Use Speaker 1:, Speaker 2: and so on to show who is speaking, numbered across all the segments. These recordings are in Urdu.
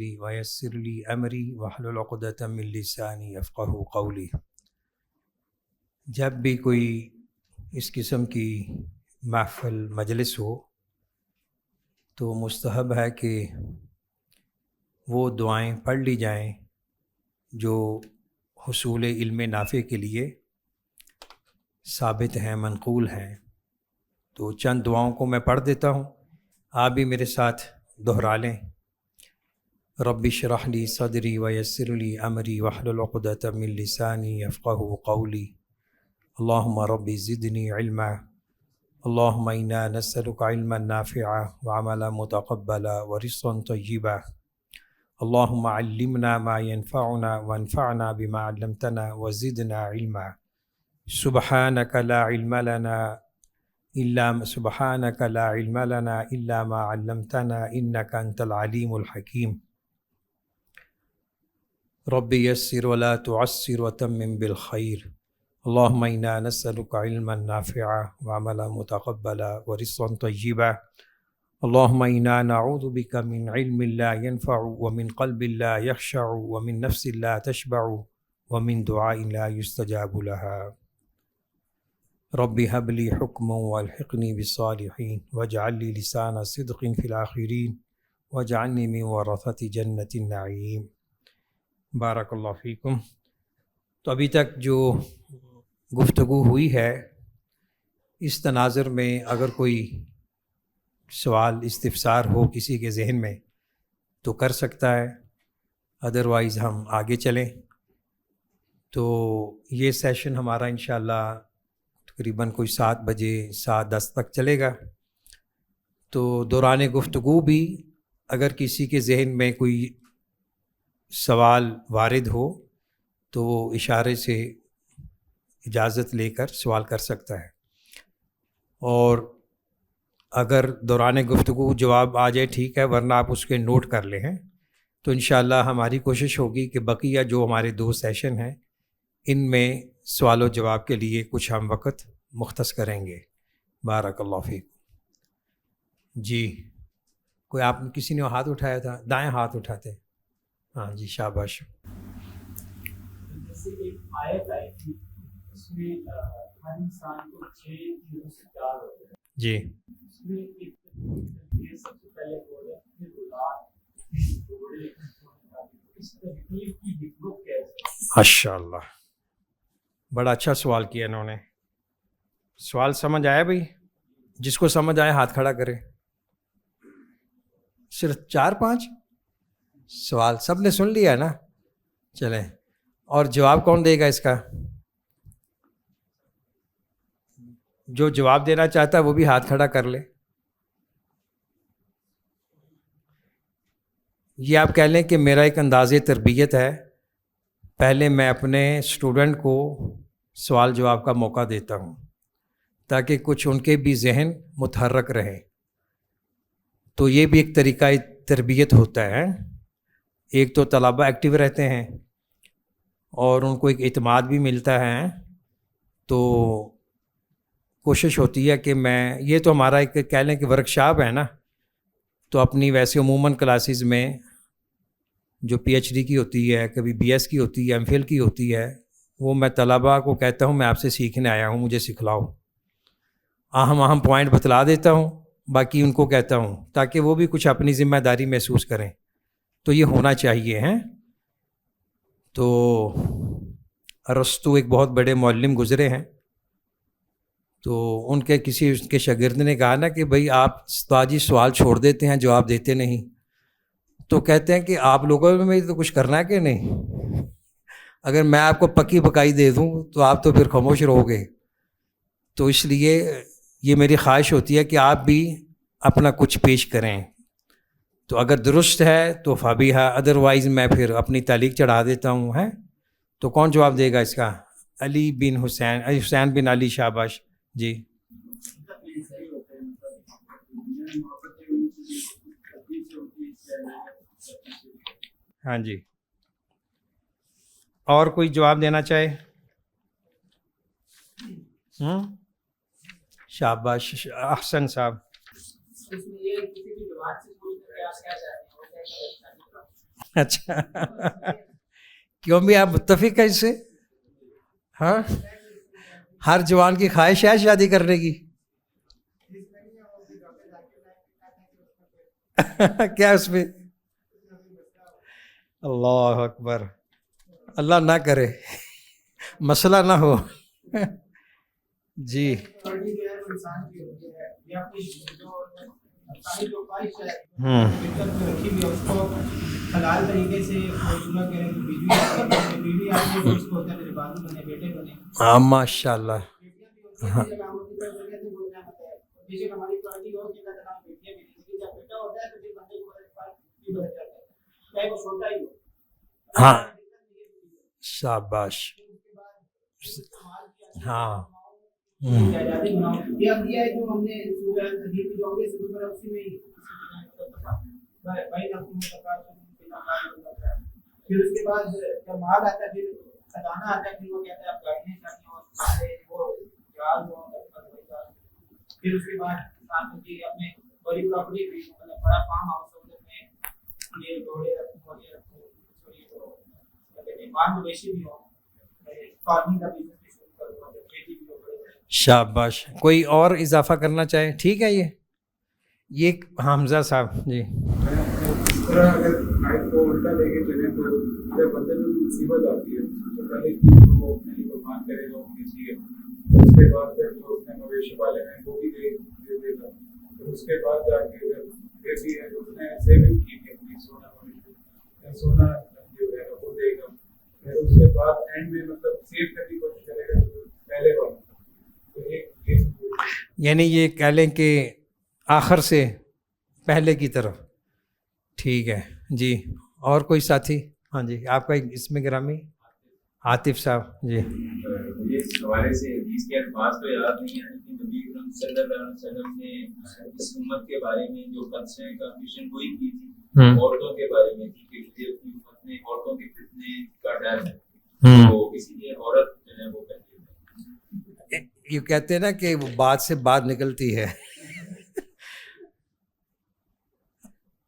Speaker 1: صدری ویسر لی امری واحلل عقدۃ من لسانی یفقہوا قولی۔ جب بھی کوئی اس قسم کی محفل مجلس ہو تو مستحب ہے کہ وہ دعائیں پڑھ لی جائیں جو حصول علم نافع کے لیے ثابت ہیں، منقول ہیں۔ تو چند دعاؤں کو میں پڑھ دیتا ہوں، آپ بھی میرے ساتھ دہرا لیں۔ رب اشرح لی صدری ویسر لی امری واحلل عقدۃ من لسانی یفقہوا قولی۔ اللہم رب زدنی علما، اللہم انا نسألک علما نافعا وعملا متقبلا ورزقا طیبا۔ اللہم علمنا ما ينفعنا وانفعنا بما علمتنا وزدنا علما۔ سبحانک لا علم لنا الا ما علمتنا انک انت العلیم الحکیم۔ رب یسر ولا تعسر وتمم بالخیر۔ اللہم انا نسألک علما نافعا وعملا متقبلا ورزقا طیبا۔ اللہم انا نعوذ بک من علم لا ينفع ومن قلب لا يخشع ومن نفس لا تشبع ومن دعاء لا يستجاب لها۔ رب هب لي حکما والحقنی بالصالحین واجعل لي لسان صدق في الآخرین واجعلنی من ورثۃ جنۃ النعیم۔ بارک اللہ فیکم۔ تو ابھی تک جو گفتگو ہوئی ہے اس تناظر میں اگر کوئی سوال استفسار ہو کسی کے ذہن میں تو کر سکتا ہے، ادروائز ہم آگے چلیں۔ تو یہ سیشن ہمارا انشاءاللہ تقریباً کوئی 7 بجے 7:10 تک چلے گا۔ تو دوران گفتگو بھی اگر کسی کے ذہن میں کوئی سوال وارد ہو تو وہ اشارے سے اجازت لے کر سوال کر سکتا ہے، اور اگر دوران گفتگو جواب آ جائے ٹھیک ہے، ورنہ آپ اس کے نوٹ کر لیں ہیں۔ تو انشاءاللہ ہماری کوشش ہوگی کہ بقیہ جو ہمارے 2 سیشن ہیں ان میں سوال و جواب کے لیے کچھ ہم وقت مختص کریں گے۔ بارک اللہ فیک۔ جی کوئی آپ کسی نے ہاتھ اٹھایا تھا، دائیں ہاتھ اٹھاتے۔ ہاں جی شاباش۔
Speaker 2: جیسے ایک آیت آئی تھی اس میں ہر انسان کو 6 چیزوں سے پیار ہوتا ہے۔
Speaker 1: جی
Speaker 2: اس میں ایک یہ سب سے پہلے بولے کہ اولاد پھر جوڑے، اس ترکیب کی حکمت کیسے؟
Speaker 1: ماشاء اللہ، بڑا اچھا سوال کیا انہوں نے۔ سوال سمجھ آیا بھائی؟ جس کو سمجھ آیا ہاتھ کھڑا کرے۔ صرف 4-5 سوال سب نے سن لیا نا؟ چلیں، اور جواب کون دے گا اس کا؟ جو جواب دینا چاہتا ہے وہ بھی ہاتھ کھڑا کر لے۔ یہ آپ کہہ لیں کہ میرا ایک انداز تربیت ہے، پہلے میں اپنے اسٹوڈنٹ کو سوال جواب کا موقع دیتا ہوں تاکہ کچھ ان کے بھی ذہن متحرک رہے۔ تو یہ بھی ایک طریقہ تربیت ہوتا ہے۔ ایک تو طلباء ایکٹیو رہتے ہیں اور ان کو ایک اعتماد بھی ملتا ہے۔ تو کوشش ہوتی ہے کہ میں، یہ تو ہمارا ایک کہہ لیں کہ ورکشاپ ہے نا، تو اپنی ویسے عموماً کلاسز میں جو پی ایچ ڈی کی ہوتی ہے، کبھی بی ایس کی ہوتی ہے، ایم فل کی ہوتی ہے، وہ میں طلباء کو کہتا ہوں میں آپ سے سیکھنے آیا ہوں، مجھے سکھلاؤ۔ اہم پوائنٹ بتلا دیتا ہوں، باقی ان کو کہتا ہوں تاکہ وہ بھی کچھ اپنی ذمہ داری محسوس کریں۔ تو یہ ہونا چاہیے ہیں۔ تو ارسطو ایک بہت بڑے معلم گزرے ہیں، تو ان کے کسی کے شاگرد نے کہا نا کہ بھائی آپ استاد جی سوال چھوڑ دیتے ہیں، جواب دیتے نہیں۔ تو کہتے ہیں کہ آپ لوگوں میں تو کچھ کرنا ہے کہ نہیں؟ اگر میں آپ کو پکی پکائی دے دوں تو آپ تو پھر خاموش رہو گے۔ تو اس لیے یہ میری خواہش ہوتی ہے کہ آپ بھی اپنا کچھ پیش کریں۔ تو اگر درست ہے تو فابیہا، ادروائز میں پھر اپنی تعلیق چڑھا دیتا ہوں۔ ہے تو کون جواب دے گا اس کا؟ علی بن حسین، حسین بن علی، شاباش جی۔ ہاں جی، اور کوئی جواب دینا چاہے؟ شاباش، احسن صاحب۔ اچھا کیوں بھی آپ متفق ہیں اس سے؟ ہاں ہر جوان کی خواہش ہے شادی کرنے کی. کیا اس میں؟ اللہ اکبر، اللہ نہ کرے مسئلہ نہ ہو. جی
Speaker 2: حلال طریقے سے
Speaker 1: ہاں ماشاء اللہ. ہاں ہاں شاباش. ہاں
Speaker 2: پھر اس کے بعد جب مال آتا ہے پھر خزانہ آتا ہے، پھر وہ کہتا ہے آپ گاڑیاں چاہیے اور جہاز ہو، پھر اس کے بعد انسان کو یہ اپنے بڑی پراپرٹی خریدو، مطلب بڑا فارم ہاؤس ہو جس میں یہ گھوڑے رکھو موڑے رکھو، مال مویشی بھی ہو، فارمنگ کا بزنس بھی شروع کرو، کھیتی بھی ہو.
Speaker 1: شاباش. کوئی اور اضافہ کرنا چاہے؟ ٹھیک ہے. یہ حمزہ صاحب جی.
Speaker 3: اس طرح اگر آیت کو الٹا لے کے چلیں تو جب بندے میں مصیبت آتی ہے تو پہلے چیز وہ اپنے لیے قربان کرے گا اپنی چیز، اس کے بعد پھر جو اس نے مویشی پالے ہیں وہ بھی دے دے گا، پھر اس کے بعد جا کے اگر دیسی ہے تو اس نے سیونگ کی ہے اپنی سونا جو ہے وہ دے گا، پھر اس کے بعد اینڈ میں مطلب سیو کرنے کی کوشش کرے گا پہلے بار. تو
Speaker 1: یعنی یہ کہہ لیں کہ آخر سے پہلے کی طرف. ٹھیک ہے جی. اور کوئی ساتھی؟ ہاں جی آپ کا اس میں گرامی عاطف صاحب جی.
Speaker 4: اس حوالے سے حدیث کے الفاظ تو یاد نہیں ہے، لیکن نبی اکرم صلی اللہ علیہ وسلم نے اس امت کے بارے میں جو خدشے کا پیشن گوئی کی تھی عورتوں کے بارے میں تھی کہ مجھے اپنی امت میں عورتوں کے فتنے کا ڈر ہے، تو اسی لیے عورت جو ہے وہ کہتی ہے،
Speaker 1: یہ کہتے ہیں نا کہ وہ بات سے بات نکلتی ہے.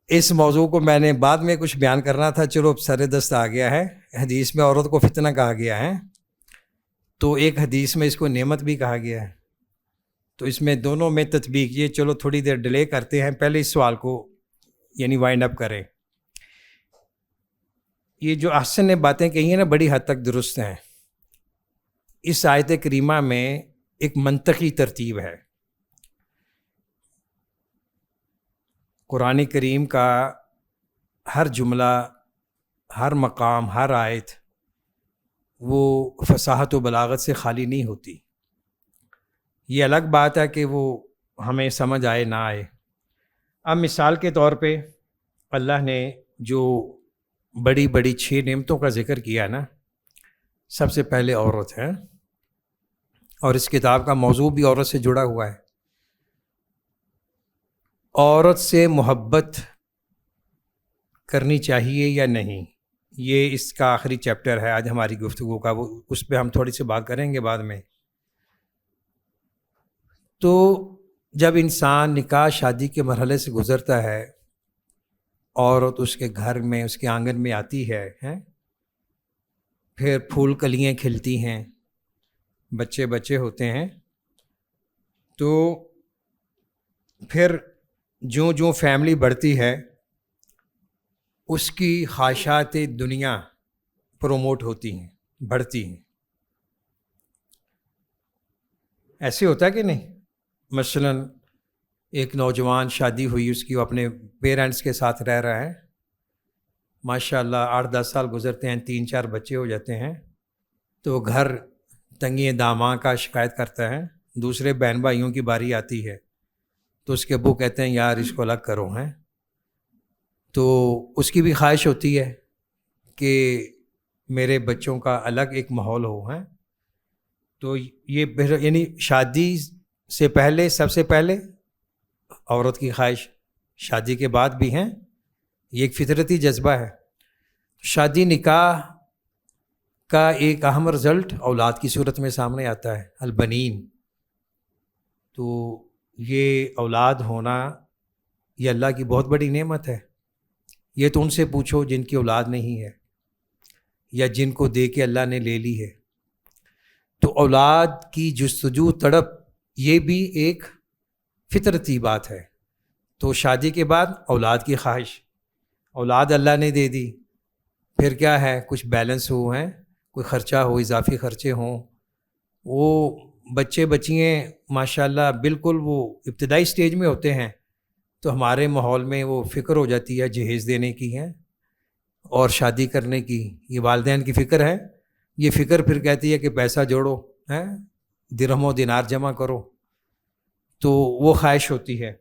Speaker 1: اس موضوع کو میں نے بعد میں کچھ بیان کرنا تھا، چلو سر دست آ گیا ہے. حدیث میں عورت کو فتنہ کہا گیا ہے، تو ایک حدیث میں اس کو نعمت بھی کہا گیا ہے. تو اس میں دونوں میں تطبیق. یہ چلو تھوڑی دیر ڈیلے کرتے ہیں، پہلے اس سوال کو یعنی وائنڈ اپ کریں. یہ جو احسن نے باتیں کہی ہیں نا بڑی حد تک درست ہیں. اس آیت کریمہ میں ایک منطقی ترتیب ہے. قرآن کریم کا ہر جملہ، ہر مقام، ہر آیت وہ فصاحت و بلاغت سے خالی نہیں ہوتی. یہ الگ بات ہے کہ وہ ہمیں سمجھ آئے نہ آئے. اب مثال کے طور پہ اللہ نے جو بڑی بڑی 6 نعمتوں کا ذکر کیا نا، سب سے پہلے عورت ہے، اور اس کتاب کا موضوع بھی عورت سے جڑا ہوا ہے. عورت سے محبت کرنی چاہیے یا نہیں، یہ اس کا آخری چیپٹر ہے آج ہماری گفتگو کا، وہ اس پہ ہم تھوڑی سی بات کریں گے بعد میں. تو جب انسان نکاح شادی کے مرحلے سے گزرتا ہے، عورت اس کے گھر میں، اس کے آنگن میں آتی ہے، پھر پھول کلیاں کھلتی ہیں، بچے بچے ہوتے ہیں، تو پھر جو فیملی بڑھتی ہے اس کی خواہشات دنیا پروموٹ ہوتی ہیں، بڑھتی ہیں. ایسے ہوتا ہے کہ نہیں؟ مثلا ایک نوجوان شادی ہوئی اس کی، وہ اپنے پیرنٹس کے ساتھ رہ رہا ہے، ماشاء اللہ 8-10 سال گزرتے ہیں، 3-4 بچے ہو جاتے ہیں، تو گھر تنگی داماں کا شکایت کرتا ہے. دوسرے بہن بھائیوں کی باری آتی ہے تو اس کے ابو کہتے ہیں یار اس کو الگ کرو. تو اس کی بھی خواہش ہوتی ہے کہ میرے بچوں کا الگ ایک ماحول ہو. تو یہ یعنی شادی سے پہلے، سب سے پہلے عورت کی خواہش، شادی کے بعد بھی ہیں، یہ ایک فطرتی جذبہ ہے. شادی نکاح کا ایک اہم رزلٹ اولاد کی صورت میں سامنے آتا ہے، البنین. تو یہ اولاد ہونا یہ اللہ کی بہت بڑی نعمت ہے. یہ تو ان سے پوچھو جن کی اولاد نہیں ہے یا جن کو دے کے اللہ نے لے لی ہے۔ تو اولاد کی جستجو، تڑپ، یہ بھی ایک فطرتی بات ہے۔ تو شادی کے بعد اولاد کی خواہش، اولاد اللہ نے دے دی، پھر کیا ہے، کچھ بیلنس ہو، ہیں کوئی خرچہ ہو، اضافی خرچے ہوں، وہ بچے بچیاں ماشاءاللہ بالکل وہ ابتدائی سٹیج میں ہوتے ہیں، تو ہمارے ماحول میں وہ فکر ہو جاتی ہے جہیز دینے کی ہے اور شادی کرنے کی، یہ والدین کی فکر ہے۔ یہ فکر پھر کہتی ہے کہ پیسہ جوڑو، ہیں درہم و دینار جمع کرو، تو وہ خواہش ہوتی ہے۔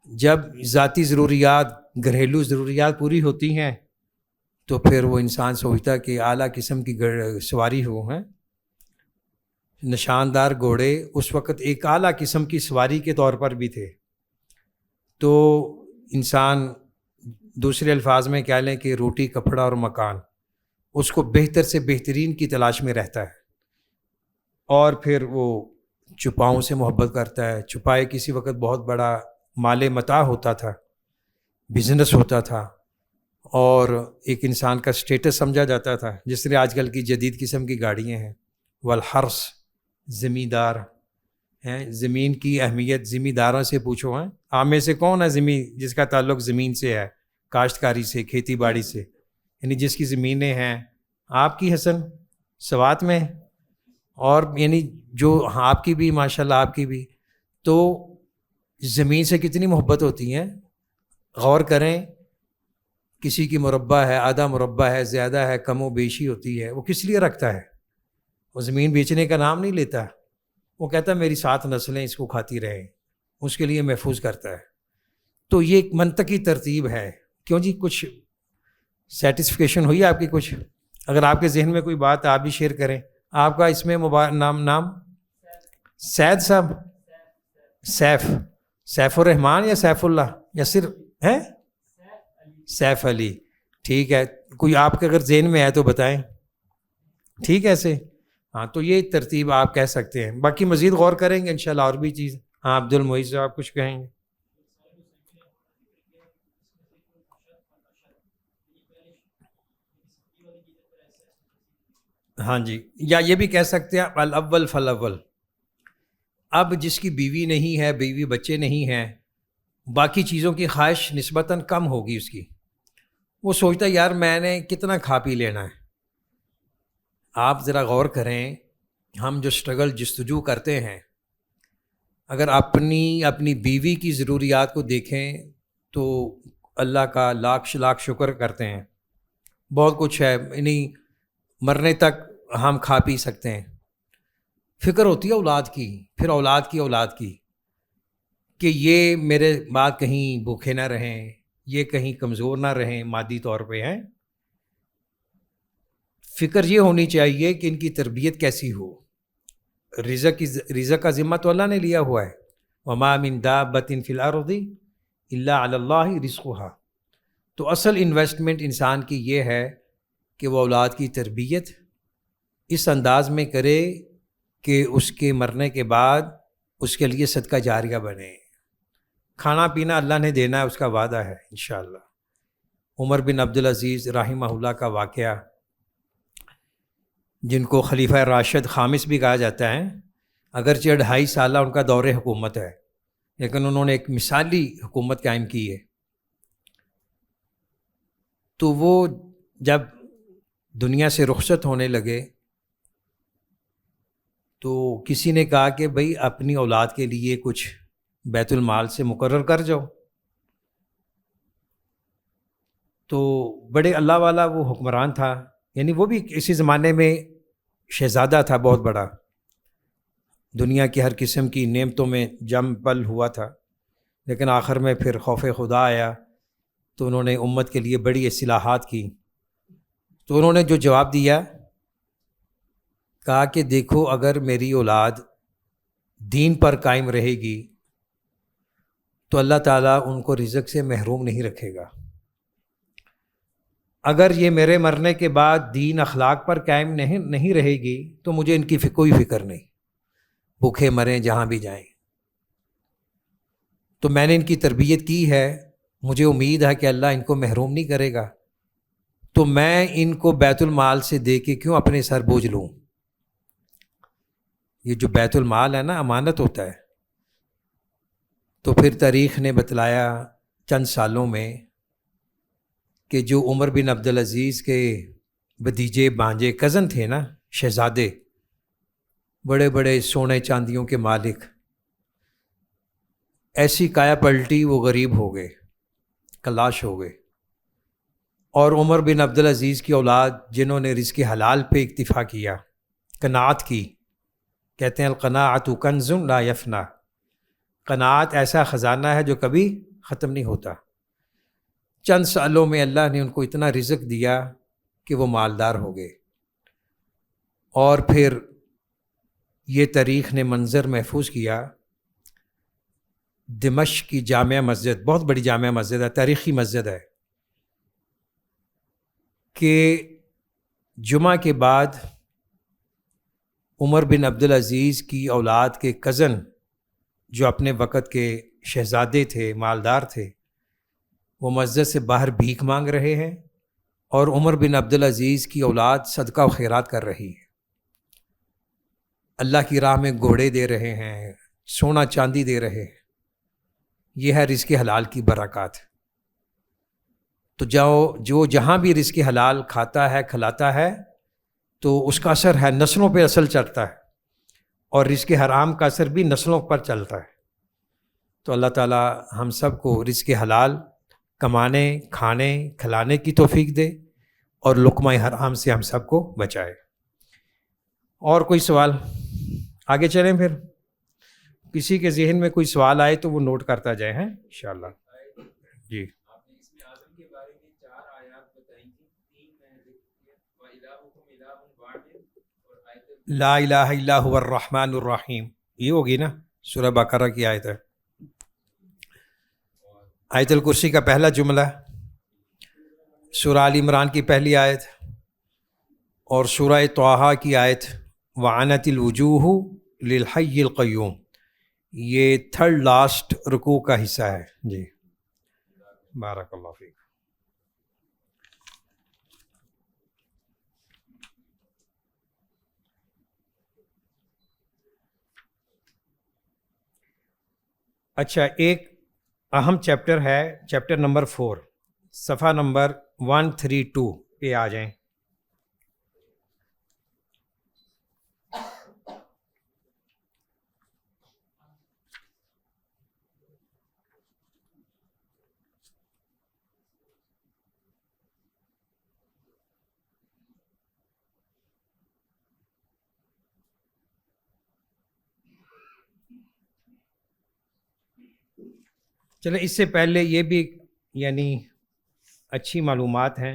Speaker 1: جب ذاتی ضروریات، گھریلو ضروریات پوری ہوتی ہیں تو پھر وہ انسان سوچتا کہ اعلیٰ قسم کی سواری ہو، ہیں نشاندار گھوڑے اس وقت ایک اعلیٰ قسم کی سواری کے طور پر بھی تھے۔ تو انسان دوسرے الفاظ میں کہہ لیں کہ روٹی، کپڑا اور مکان، اس کو بہتر سے بہترین کی تلاش میں رہتا ہے، اور پھر وہ چھپاؤں سے محبت کرتا ہے۔ چھپائے کسی وقت بہت بڑا مال متاع ہوتا تھا، بزنس ہوتا تھا، اور ایک انسان کا سٹیٹس سمجھا جاتا تھا، جس طرح آج کل کی جدید قسم کی گاڑیاں ہیں۔ والحرث، زمیندار ہیں، زمین کی اہمیت زمینداروں سے پوچھو، ہیں آپ میں سے کون ہے زمین جس کا تعلق زمین سے ہے، کاشتکاری سے، کھیتی باڑی سے، یعنی جس کی زمینیں ہیں۔ آپ کی حسن سوات میں، اور یعنی جو آپ کی بھی ماشاءاللہ، آپ کی بھی، تو زمین سے کتنی محبت ہوتی ہیں۔ غور کریں، کسی کی مربع ہے، آدھا مربع ہے، زیادہ ہے، کم و بیشی ہوتی ہے، وہ کس لیے رکھتا ہے؟ وہ زمین بیچنے کا نام نہیں لیتا، وہ کہتا ہے میری 7 نسلیں اس کو کھاتی رہیں، اس کے لیے محفوظ کرتا ہے۔ تو یہ ایک منطقی ترتیب ہے۔ کیوں جی، کچھ سیٹسفیکیشن ہوئی آپ کی؟ کچھ اگر آپ کے ذہن میں کوئی بات آپ بھی شیئر کریں۔ آپ کا اس میں نام سید صاحب، سیف الرحمان یا سیف اللہ یا صرف ہے سیف علی؟ ٹھیک ہے، کوئی آپ کے اگر ذہن میں ہے تو بتائیں، ٹھیک ہے ایسے؟ ہاں، تو یہ ترتیب آپ کہہ سکتے ہیں، باقی مزید غور کریں گے انشاءاللہ اور بھی چیز۔ ہاں عبد المعید صاحب کچھ کہیں گے؟ ہاں جی، یا یہ بھی کہہ سکتے ہیں الاول فالاول۔ اب جس کی بیوی نہیں ہے، بیوی بچے نہیں ہیں، باقی چیزوں کی خواہش نسبتاً کم ہوگی اس کی، وہ سوچتا ہے یار میں نے کتنا کھا پی لینا ہے۔ آپ ذرا غور کریں، ہم جو سٹرگل جستجو کرتے ہیں، اگر اپنی بیوی کی ضروریات کو دیکھیں تو اللہ کا لاکھ لاکھ شکر کرتے ہیں، بہت کچھ ہے، یعنی مرنے تک ہم کھا پی سکتے ہیں۔ فکر ہوتی ہے اولاد کی، پھر اولاد کی کہ یہ میرے بعد کہیں بھوکے نہ رہیں، یہ کہیں کمزور نہ رہیں مادی طور پہ، ہیں فکر یہ ہونی چاہیے کہ ان کی تربیت کیسی ہو۔ رزق کا ذمہ تو اللہ نے لیا ہوا ہے، وما من دابۃ فی الارض الا علی اللہ رزقها۔ تو اصل انویسٹمنٹ انسان کی یہ ہے کہ وہ اولاد کی تربیت اس انداز میں کرے کہ اس کے مرنے کے بعد اس کے لیے صدقہ جاریہ بنے۔ کھانا پینا اللہ نے دینا ہے، اس کا وعدہ ہے انشاءاللہ۔ عمر بن عبدالعزیز رحمہ اللہ کا واقعہ، جن کو خلیفہ راشد خامس بھی کہا جاتا ہے، اگرچہ 2.5 سالہ ان کا دور حکومت ہے، لیکن انہوں نے ایک مثالی حکومت قائم کی ہے۔ تو وہ جب دنیا سے رخصت ہونے لگے تو کسی نے کہا کہ بھئی اپنی اولاد کے لیے کچھ بیت المال سے مقرر کر جاؤ۔ تو بڑے اللہ والا وہ حکمران تھا، یعنی وہ بھی اسی زمانے میں شہزادہ تھا بہت بڑا، دنیا کی ہر قسم کی نعمتوں میں جم پل ہوا تھا، لیکن آخر میں پھر خوف خدا آیا تو انہوں نے امت کے لیے بڑی اصلاحات کی۔ تو انہوں نے جو جواب دیا، کہا کہ دیکھو اگر میری اولاد دین پر قائم رہے گی تو اللہ تعالیٰ ان کو رزق سے محروم نہیں رکھے گا، اگر یہ میرے مرنے کے بعد دین اخلاق پر قائم نہیں رہے گی تو مجھے ان کی کوئی فکر نہیں، بھوکے مریں جہاں بھی جائیں۔ تو میں نے ان کی تربیت کی ہے مجھے امید ہے کہ اللہ ان کو محروم نہیں کرے گا، تو میں ان کو بیت المال سے دے کے کیوں اپنے سر بوجھ لوں؟ یہ جو بیت المال ہے نا، امانت ہوتا ہے۔ تو پھر تاریخ نے بتلایا چند سالوں میں کہ جو عمر بن عبدالعزیز کے بھتیجے بانجے کزن تھے نا، شہزادے، بڑے بڑے سونے چاندیوں کے مالک، ایسی کایا پلٹی وہ غریب ہو گئے، کلاش ہو گئے۔ اور عمر بن عبدالعزیز کی اولاد جنہوں نے رزق حلال پہ اکتفا کیا، قناعت کی، کہتے ہیں القناعۃ کنز لا یفنا، قناعت ایسا خزانہ ہے جو کبھی ختم نہیں ہوتا۔ چند سالوں میں اللہ نے ان کو اتنا رزق دیا کہ وہ مالدار ہو گئے۔ اور پھر یہ تاریخ نے منظر محفوظ کیا، دمشق کی جامع مسجد، بہت بڑی جامع مسجد ہے، تاریخی مسجد ہے، کہ جمعہ کے بعد عمر بن عبدالعزیز کی اولاد کے کزن جو اپنے وقت کے شہزادے تھے، مالدار تھے، وہ مسجد سے باہر بھیک مانگ رہے ہیں، اور عمر بن عبدالعزیز کی اولاد صدقہ و خیرات کر رہی ہے، اللہ کی راہ میں گھوڑے دے رہے ہیں، سونا چاندی دے رہے ہیں۔ یہ ہے رزق حلال کی برکات۔ تو جو جہاں بھی رزق حلال کھاتا ہے، کھلاتا ہے، تو اس کا اثر ہے نسلوں پہ اثر چڑھتا ہے، اور رزق حرام کا اثر بھی نسلوں پر چلتا ہے۔ تو اللہ تعالی ہم سب کو رزق حلال کمانے، کھانے، کھلانے کی توفیق دے، اور لقمہ حرام سے ہم سب کو بچائے۔ اور کوئی سوال؟ آگے چلیں پھر، کسی کے ذہن میں کوئی سوال آئے تو وہ نوٹ کرتا جائے، ہیں انشاءاللہ۔ جی،
Speaker 4: آپ نے اس میں اعظم کے بارے میں 4 آیات بتائی تھیں، 3 میں ذکر کیا، وَإِلَٰهُكُمْ إِلَٰهٌ وَاحِدٌ، اور آیت
Speaker 1: لا الہ الا هو الرحمن الرحیم، یہ ہوگی نا سورہ بقرہ کی آیت ہے۔ آیت الکرسی کا پہلا جملہ، سورہ آل عمران کی پہلی آیت، اور سورہ طٰہٰ کی آیت وَعَنَتِ الْوُجُوهُ لِلْحَيِّ الْقَيُّومِ، یہ تھرڈ لاسٹ رکوع کا حصہ ہے۔ جی، بارک اللہ فیک۔ اچھا، ایک اہم چیپٹر ہے، چیپٹر نمبر 4، صفحہ نمبر 132 پہ آ جائیں۔ چلیں، اس سے پہلے یہ بھی یعنی اچھی معلومات ہیں،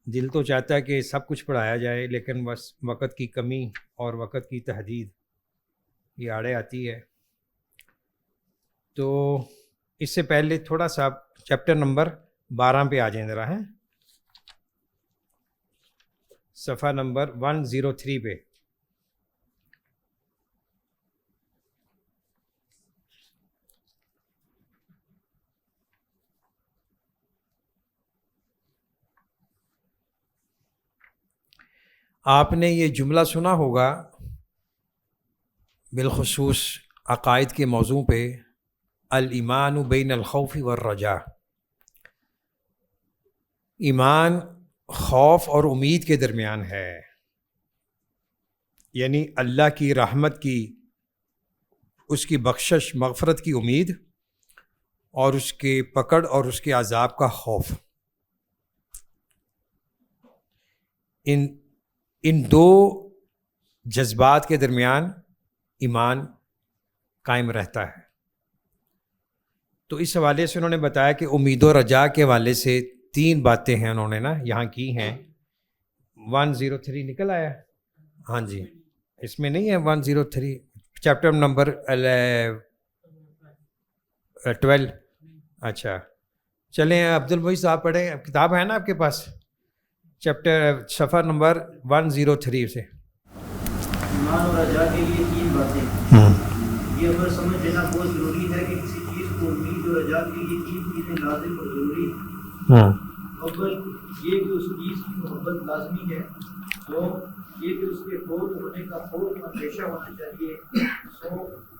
Speaker 1: دل تو چاہتا ہے کہ سب کچھ پڑھایا جائے، لیکن بس وقت کی کمی اور وقت کی تحدید یہ آڑے آتی ہے۔ تو اس سے پہلے تھوڑا سا چیپٹر نمبر 12 پہ آ جائیں ذرا، ہیں صفحہ نمبر 103 پہ۔ آپ نے یہ جملہ سنا ہوگا بالخصوص عقائد کے موضوع پہ، الایمان بین الخوف والرجاء، ایمان خوف اور امید کے درمیان ہے، یعنی اللہ کی رحمت کی، اس کی بخشش مغفرت کی امید، اور اس کے پکڑ اور اس کے عذاب کا خوف۔ ان دو جذبات کے درمیان ایمان قائم رہتا ہے۔ تو اس حوالے سے انہوں نے بتایا کہ امید و رجا کے حوالے سے 3 باتیں ہیں انہوں نے نا یہاں کی ہیں۔ 103 نکل آیا؟ ہاں جی، اس میں نہیں ہے 103، چیپٹر نمبر 12۔ اچھا چلیں عبد المعید صاحب پڑھیں، کتاب ہے نا آپ کے پاس، چیپٹر صفحہ نمبر 103 سے۔
Speaker 2: ایمان اور رجا کے لیے 3 باتیں، یہ امر سمجھ لینا بہت ضروری ہے کہ کسی چیز کو امید اور اور رجا کے لیے 3 چیزیں لازم اور ضروری ہیں۔ اول یہ کہ اس چیز کی محبت لازمی ہے، دو یہ کہ اس کے فوت ہونے کا خوف اندیشہ ہونا چاہیے، سو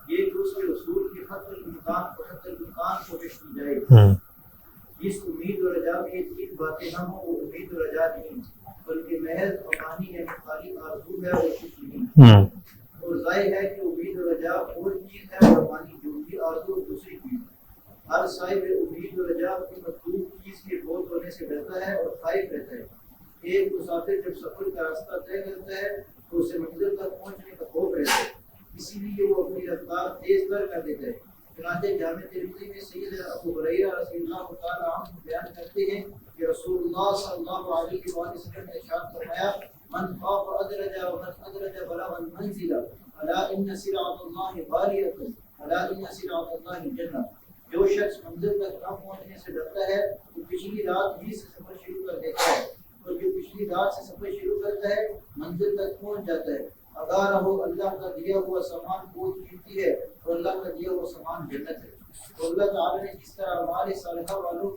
Speaker 2: یہ کہ اس کے اصول کے حد الامکان کوشش کی جائے۔ اس امید و رجا میں یہ 3 باتیں نہ ہوں، وہ امید و رجا نہیں بلکہ محض امانی ہے، خالی آرزو ہے اور کچھ نہیں۔ اور ظاہر ہے کہ امید و رجا اور چیز ہے اور امانی دوسری آرزو اور دوسری چیز۔ ہر صاحب امید و رجا اپنی مطلوب چیز کے فوت ہونے سے ڈرتا ہے اور خائف رہتا ہے۔ ایک مسافر جب سفر کا راستہ طے کرتا ہے تو اسے منزل تک پہنچنے کا خوف رہتا ہے، اسی لیے وہ اپنی رفتار تیز کر دیتا ہے۔ چنانچہ جامع ترمذی میں سید ابو ہریرہ رضی اللہ تعالیٰ عنہ بیان کرتے ہیں کہ رسول اللہ صلی اللہ علیہ وآلہ وسلم نے ارشاد فرمایا، من خاف ادرج ومن ادرج بلغ المنزل الا ان سلعۃ اللہ غالیۃ الا ان سلعۃ اللہ الجنہ۔ جو شخص منزل تک نہ پہنچنے سے ڈرتا ہے وہ پچھلی رات ہی سے سفر شروع کر دیتا ہے، اور جو پچھلی رات سے سفر شروع کرتا ہے منزل تک پہنچ جاتا ہے۔ اگر وہ اللہ کا دیا ہوا سامان بہت قیمتی ہے اور اللہ کا دیا ہوا سامان جنت ہے۔ تو اللہ تعالیٰ نے جس طرح ہمارے صالحہ والوں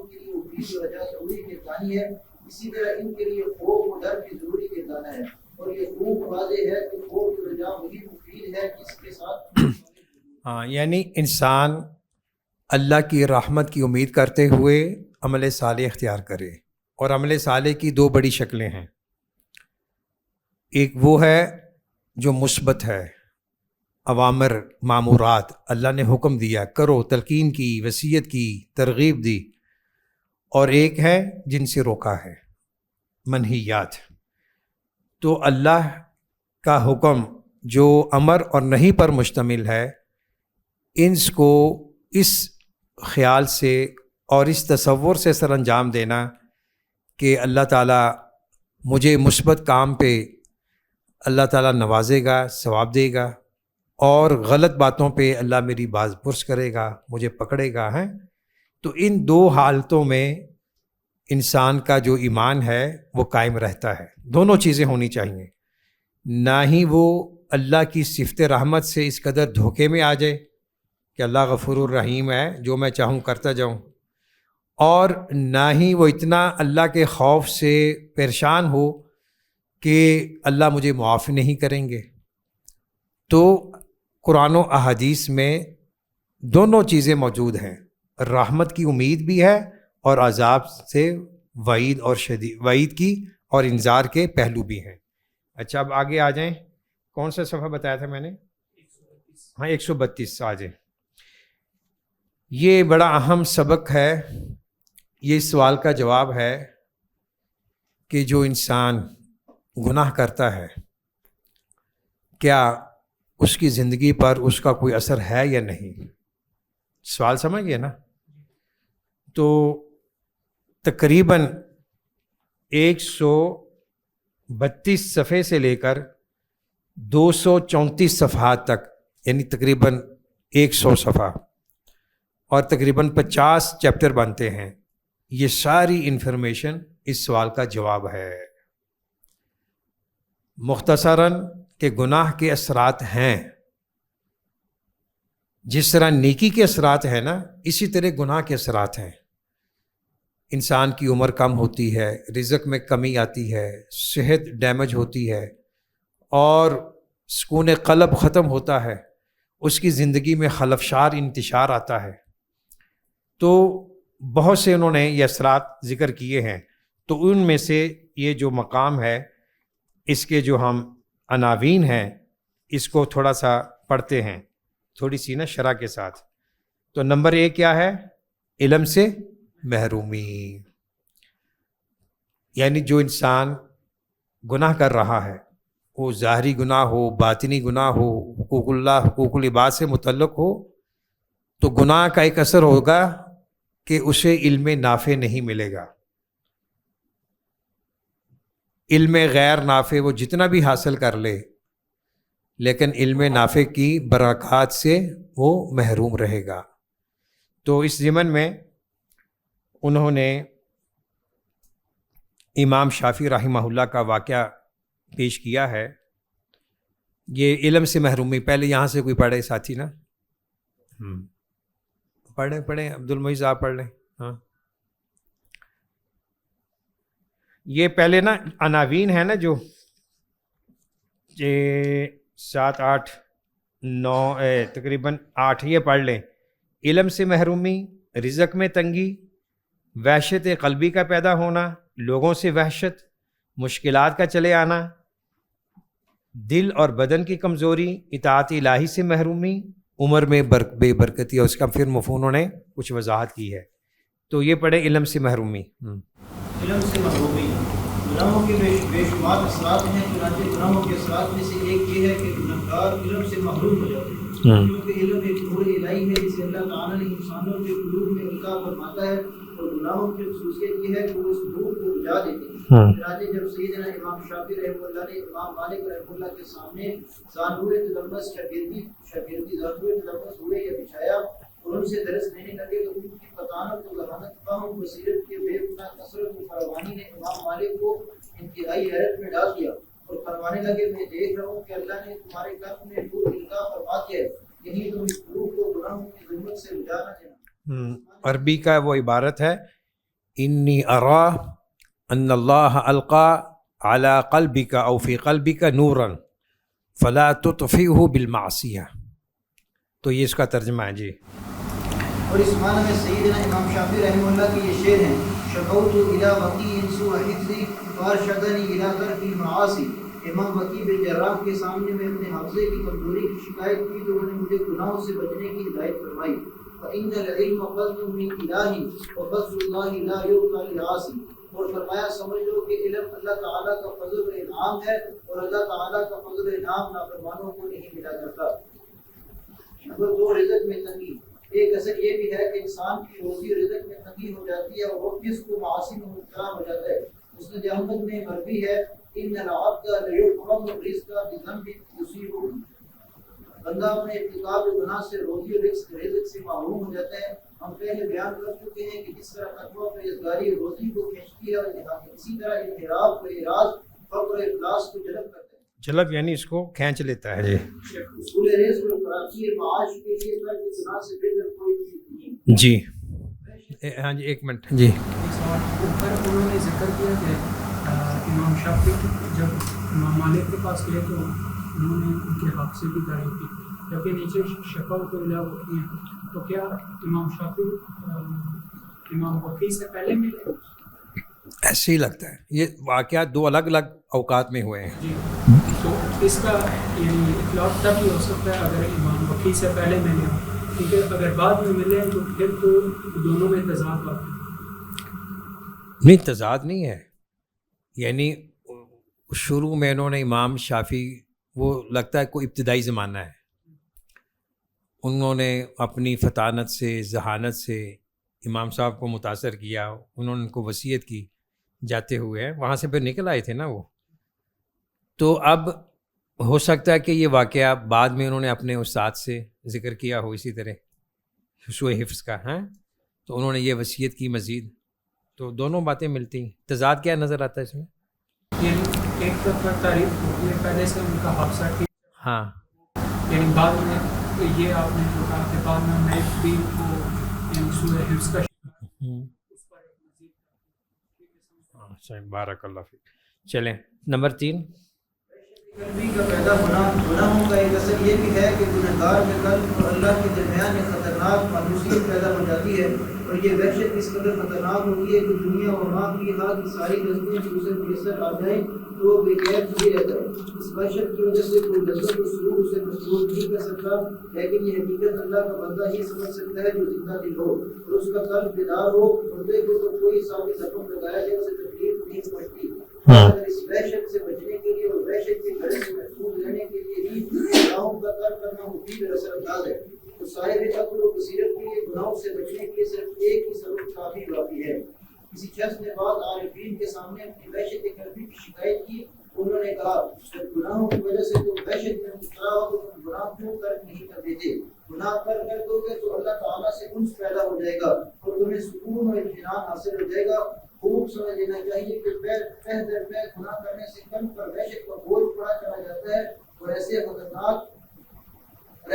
Speaker 2: کے لیے امید و رجا ضروری گردانی ہے، اسی طرح ان کے لیے خوف و ڈر بھی ضروری گردانا ہے۔ اور یہ خوب واضح ہے کہ خوف و رجا وہی مفید ہے جس کے ساتھ
Speaker 1: یعنی انسان اللہ کی رحمت کی امید کرتے ہوئے عمل صالح اختیار کرے، اور عمل صالح کی 2 بڑی شکلیں ہیں۔ ایک وہ ہے جو مثبت ہے، اوامر مامورات، اللہ نے حکم دیا کرو، تلقین کی، وصیت کی، ترغیب دی، اور ایک ہے جن سے روکا ہے، منہیات۔ تو اللہ کا حکم جو امر اور نہیں پر مشتمل ہے، ان کو اس خیال سے اور اس تصور سے سر انجام دینا کہ اللہ تعالیٰ مجھے مثبت کام پہ اللہ تعالیٰ نوازے گا، ثواب دے گا، اور غلط باتوں پہ اللہ میری باز پرس کرے گا، مجھے پکڑے گا ہے۔ تو ان 2 حالتوں میں انسان کا جو ایمان ہے وہ قائم رہتا ہے۔ دونوں چیزیں ہونی چاہیے، نہ ہی وہ اللہ کی صفت رحمت سے اس قدر دھوکے میں آ جائے کہ اللہ غفور الرحیم ہے، جو میں چاہوں کرتا جاؤں، اور نہ ہی وہ اتنا اللہ کے خوف سے پریشان ہو کہ اللہ مجھے معاف نہیں کریں گے۔ تو قرآن و احادیث میں دونوں چیزیں موجود ہیں، رحمت کی امید بھی ہے اور عذاب سے وعید کی اور انذار کے پہلو بھی ہیں۔ اچھا، اب آگے آ جائیں، کون سا صفحہ بتایا تھا میں نے؟ 132 آ جائیں۔ یہ بڑا اہم سبق ہے، یہ اس سوال کا جواب ہے کہ جو انسان گناہ کرتا ہے کیا اس کی زندگی پر اس کا کوئی اثر ہے یا نہیں؟ سوال سمجھ گئے نا؟ تو تقریباً 132 صفحے سے لے کر 234 صفحات تک، یعنی تقریباً 100 صفحہ اور تقریباً 50 چیپٹر بنتے ہیں، یہ ساری انفارمیشن اس سوال کا جواب ہے۔ مختصراً کہ گناہ کے اثرات ہیں، جس طرح نیکی کے اثرات ہیں نا، اسی طرح گناہ کے اثرات ہیں۔ انسان کی عمر کم ہوتی ہے، رزق میں کمی آتی ہے، صحت ڈیمیج ہوتی ہے، اور سکون قلب ختم ہوتا ہے، اس کی زندگی میں خلفشار انتشار آتا ہے۔ تو بہت سے انہوں نے یہ اثرات ذکر کیے ہیں، تو ان میں سے یہ جو مقام ہے، اس کے جو ہم عناوین ہیں، اس کو تھوڑا سا پڑھتے ہیں، تھوڑی سی نا شرح کے ساتھ۔ تو نمبر 1 کیا ہے؟ علم سے محرومی، یعنی جو انسان گناہ کر رہا ہے، وہ ظاہری گناہ ہو، باطنی گناہ ہو، حقوق اللہ، حقوق العباد سے متعلق ہو، تو گناہ کا ایک اثر ہوگا کہ اسے علم نافع نہیں ملے گا۔ علم غیر نافع وہ جتنا بھی حاصل کر لے، لیکن علم نافع کی برکات سے وہ محروم رہے گا۔ تو اس ضمن میں انہوں نے امام شافعی رحمہ اللہ کا واقعہ پیش کیا ہے۔ یہ علم سے محرومی، پہلے یہاں سے کوئی پڑھے ساتھی نا؟ پڑھیں عبد المعیز آپ پڑھ لیں. ہاں یہ پہلے نا عناوین ہے نا جو 7 8 9 تقریباً 8 یہ پڑھ لیں. علم سے محرومی، رزق میں تنگی، وحشت قلبی کا پیدا ہونا، لوگوں سے وحشت، مشکلات کا چلے آنا، دل اور بدن کی کمزوری، اطاعت الہی سے محرومی، عمر میں بے برکتی. اور اس کا پھر مفہوم نے کچھ وضاحت کی ہے. تو یہ پڑھے علم سے محرومی.
Speaker 2: علم سے محرومی گناہوں کے بے شمار اثرات ہیں. چنانچہ گناہوں کے اثرات میں سے ایک یہ ہے کہ گنہگار علم سے محروم ہو جاتے ہیں، کیونکہ علم ایک نور الہی ہے جسے اللہ تعالیٰ نے انسانوں کے قلوب میں القاء فرماتا ہے، اور گناہوں کی خصوصیت یہ ہے کہ وہ اس نور کو بجھا دیتے ہیں. چنانچہ جب سیدنا امام شافعی رحمہ اللہ نے امام مالک رحمہ اللہ کے سامنے ذانوئے تلمس شاگردی ذانوئے تلمس ہوئے یا بچھایا اور ان سے درس لینے لگے، تو ان کی فطانت و ذہانت فہم بصیرت کے بے پناہ کثرت و فراوانی نے امام مالک کو انتہائی حیرت میں ڈال دیا، اور فرمانے لگے میں دیکھ رہا ہوں کہ اللہ نے تمہارے قلب میں نور القاء فرما دیا ہے، یہی تم اس نور کو گناہوں کی ظلمت سے بجا نہ دینا.
Speaker 1: عربی کا وہ عبارت ہے انی ارا ان اللہ القا علی قلبک او فی قلبک نورا فلا تطفئہ بالمعصیہ. تو یہ اس کا ترجمہ ہے. جی
Speaker 2: اور اس معنی میں سیدنا امام شافعی رحمہ اللہ کے یہ شعر ہیں شکوت الی وکیع سوء حفظی فارشدنی الی ترک المعاصی. امام وکیع بن جراح کے سامنے میں اپنے حافظے کی کمزوری کی شکایت کی تو انہوں نے مجھے گناہوں سے بچنے کی ہدایت فرمائی. فإن العلم فضل من الہ وفضل اللہ لا یعطى للعاصی. اور فرمایا سمجھ لو کہ علم اللہ تعالیٰ کا فضل و انعام ہے، اور اللہ تعالیٰ کا فضل و انعام نافرمانوں کو نہیں ملا کرتا. نمبر 2 رزق میں تنگی. ایک اثر یہ بھی ہے کہ انسان کی روزی رزق میں تنگی ہو جاتی ہے اور وہ کس کو معاصی میں مبتلا ہو جاتا ہے. مسند احمد میں مروی ہے ان العبد لیحرم الرزق بذنب یصیبہ. بندہ اپنے ارتکاب گناہ سے روزی اور رزق سے محروم ہو جاتا ہے. ہم پہلے بیان کر چکے ہیں کہ جس طرح تقویٰ پرہیزگاری روزی کو کھینچتی ہے، اور اسی طرح انحراف و اعراض فقر و افلاس کو جلب کرتا ہے.
Speaker 1: جلب یعنی اس کو کھینچ لیتا ہے. جی
Speaker 2: اصول رزق اور فراخی معاش کے لیے ترک گناہ سے بہتر کوئی چیز نہیں.
Speaker 1: جی ہاں جی ایک منٹ. جی
Speaker 5: اوپر انہوں نے ذکر کیا کہ امام شافعی جب امام مالک کے پاس گئے تو انہوں نے ان کے حق سے بھی تعریف کی، جبکہ نیچے شکوت کو علاوہ ہوتی ہیں. تو کیا امام شافعی امام وکیع سے پہلے ملے؟
Speaker 1: ایسے ہی لگتا ہے. یہ واقعات 2 الگ الگ اوقات میں ہوئے ہیں.
Speaker 5: جی تو اس کا یعنی اطلاق تب ہی ہو سکتا ہے اگر امام وکیع سے پہلے ملے ہوں، کیونکہ اگر بعد میں ملے تو پھر تو دونوں میں تضاد ہے.
Speaker 1: نہیں تضاد نہیں ہے، یعنی شروع میں انہوں نے امام شافعی وہ لگتا ہے کوئی ابتدائی زمانہ ہے، انہوں نے اپنی فطانت سے ذہانت سے امام صاحب کو متاثر کیا، انہوں نے ان کو وصیت کی جاتے ہوئے، وہاں سے پھر نکل آئے تھے نا وہ. تو اب ہو سکتا ہے کہ یہ واقعہ بعد میں انہوں نے اپنے استاد سے ذکر کیا ہو اسی طرح سوء حفظ کا. تو انہوں نے یہ وصیت کی مزید. تو دونوں باتیں ملتی ہیں. تضاد کیا نظر آتا ہے اس میں؟
Speaker 5: ایک طرف تعریف ہوتی ہے پہلے سے ان کا حافظہ کی،
Speaker 1: ہاں
Speaker 5: یعنی بعد میں یہ آپ نے جو کہا کہ بعد میں نئے بھی کو سوء حفظ کا
Speaker 1: صحیح. بارک اللہ فیک. چلیں نمبر 3
Speaker 2: قلبی کا پیدا ہونا. گناہوں کا ایک اثر یہ بھی ہے کہ گنہگار کے قلب اور اللہ کے درمیان ایک خطرناک مانوسیت پیدا ہو جاتی ہے، اور یہ وحشت اس قدر خطرناک ہوتی ہے کہ دنیا اور ماں کی ہاتھ کی ساری لذتیں جو اسے میسر آ جائیں تو وہ بے قید نہیں رہتا ہے. اس وحشت کی وجہ سے کوئی لذت و سرور اسے مسرور نہیں کر سکتا، لیکن یہ حقیقت اللہ کا بندہ ہی سمجھ سکتا ہے جو زندہ دل ہو اور اس کا قلب بیدار ہو. مردے کو تو کوئی ثابت زخم لگایا جائے اسے تکلیف نہیں پہنچتی. اگر اس وحشت سے بچنے کے لیے اور وحشت کے گھر سے محفوظ رہنے کے لیے ہی گناہوں کا ترک کرنا مفید اور اثر انداز ہے، تو صاحب عقل و بصیرت کے لیے گناہوں سے بچنے کے لیے صرف ایک ہی سبب کافی واقعی ہے. کسی شخص نے بعض عارفین کے سامنے اپنی وحشت قلبی کی شکایت کی. انہوں نے کہا جب گناہوں کی وجہ سے تم وحشت میں مبتلا ہو تو تم گناہ کیوں ترک نہیں کر دیتے؟ گناہ ترک کر دو گے تو اللہ تعالیٰ سے انس پیدا ہو جائے گا اور تمہیں سکون اور اطمینان حاصل ہو جائے گا. خوب سمجھ لینا چاہیے کہ پہ در پہ گناہ کرنے سے قلب پر وحشت کا بوجھ پڑا چلا جاتا ہے، اور ایسے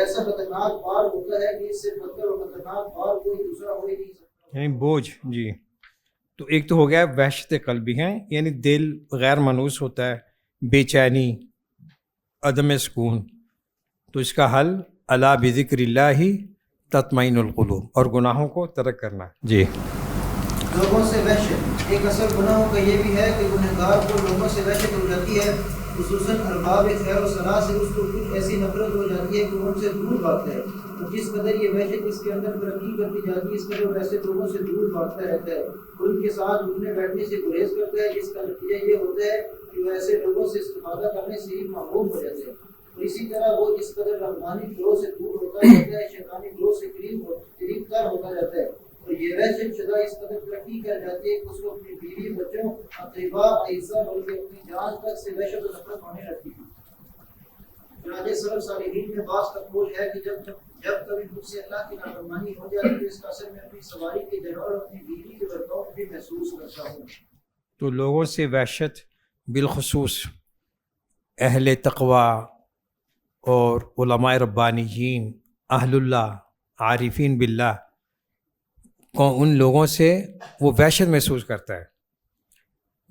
Speaker 2: ایسا خطرناک بار ہوتا ہے کہ اس سے بدتر اور خطرناک بار کوئی دوسرا ہو ہی نہیں سکتا.
Speaker 1: یعنی بوجھ. جی تو ایک تو ہو گیا وحشت قلبی ہیں، یعنی دل غیر منوس ہوتا ہے، بے چینی، عدم سکون. تو اس کا حل الا بذکر اللہ تطمئن القلوب، اور گناہوں کو ترک کرنا. جی
Speaker 2: لوگوں سے وحشت، ایک اصل گناہوں کا یہ بھی ہے کہ گنہگار کو لوگوں سے وحشت ہو جاتی ہے، خصوصاً ارباب خیر و صلاح سے اس کو کچھ ایسی نفرت ہو جاتی ہے کہ ان سے دور بھاگتا ہے. اور جس قدر یہ وحشت اس کے اندر ترقی کرتی جاتی ہے اس قدر ویسے لوگوں سے دور بھاگتا رہتا ہے اور ان کے ساتھ اٹھنے بیٹھنے سے گریز کرتا ہے، جس کا نتیجہ یہ ہوتا ہے کہ وہ ایسے لوگوں سے استفادہ کرنے سے ہی محروم ہو جاتے ہیں. اور اسی طرح وہ جس قدر رحمانی گروہ سے دور ہوتا جاتا ہے شیطانی گروہ سے قریب تر ہوتا جاتا ہے. اور یہ وحشت شدہ اس قدر ترقی کر جاتی ہے کہ اس کو اپنی بیوی، بچوں، اقربا، اعزا بلکہ اپنی جان تک سے وحشت و نفرت ہونے لگتی ہے. چنانچہ سلف صالحین میں بعض کا قول ہے کہ جب کبھی مجھ سے اللہ کی نافرمانی ہو جاتی ہے تو اس کا اثر میں اپنی سواری کے جگہ اور اپنی بیوی کے برتاؤ بھی محسوس کرتا ہوں.
Speaker 1: تو لوگوں سے وحشت بالخصوص اہل تقوی اور علماء ربانیین، اہل اللہ، عارفین باللہ، ان لوگوں سے وہ وحشت محسوس کرتا ہے.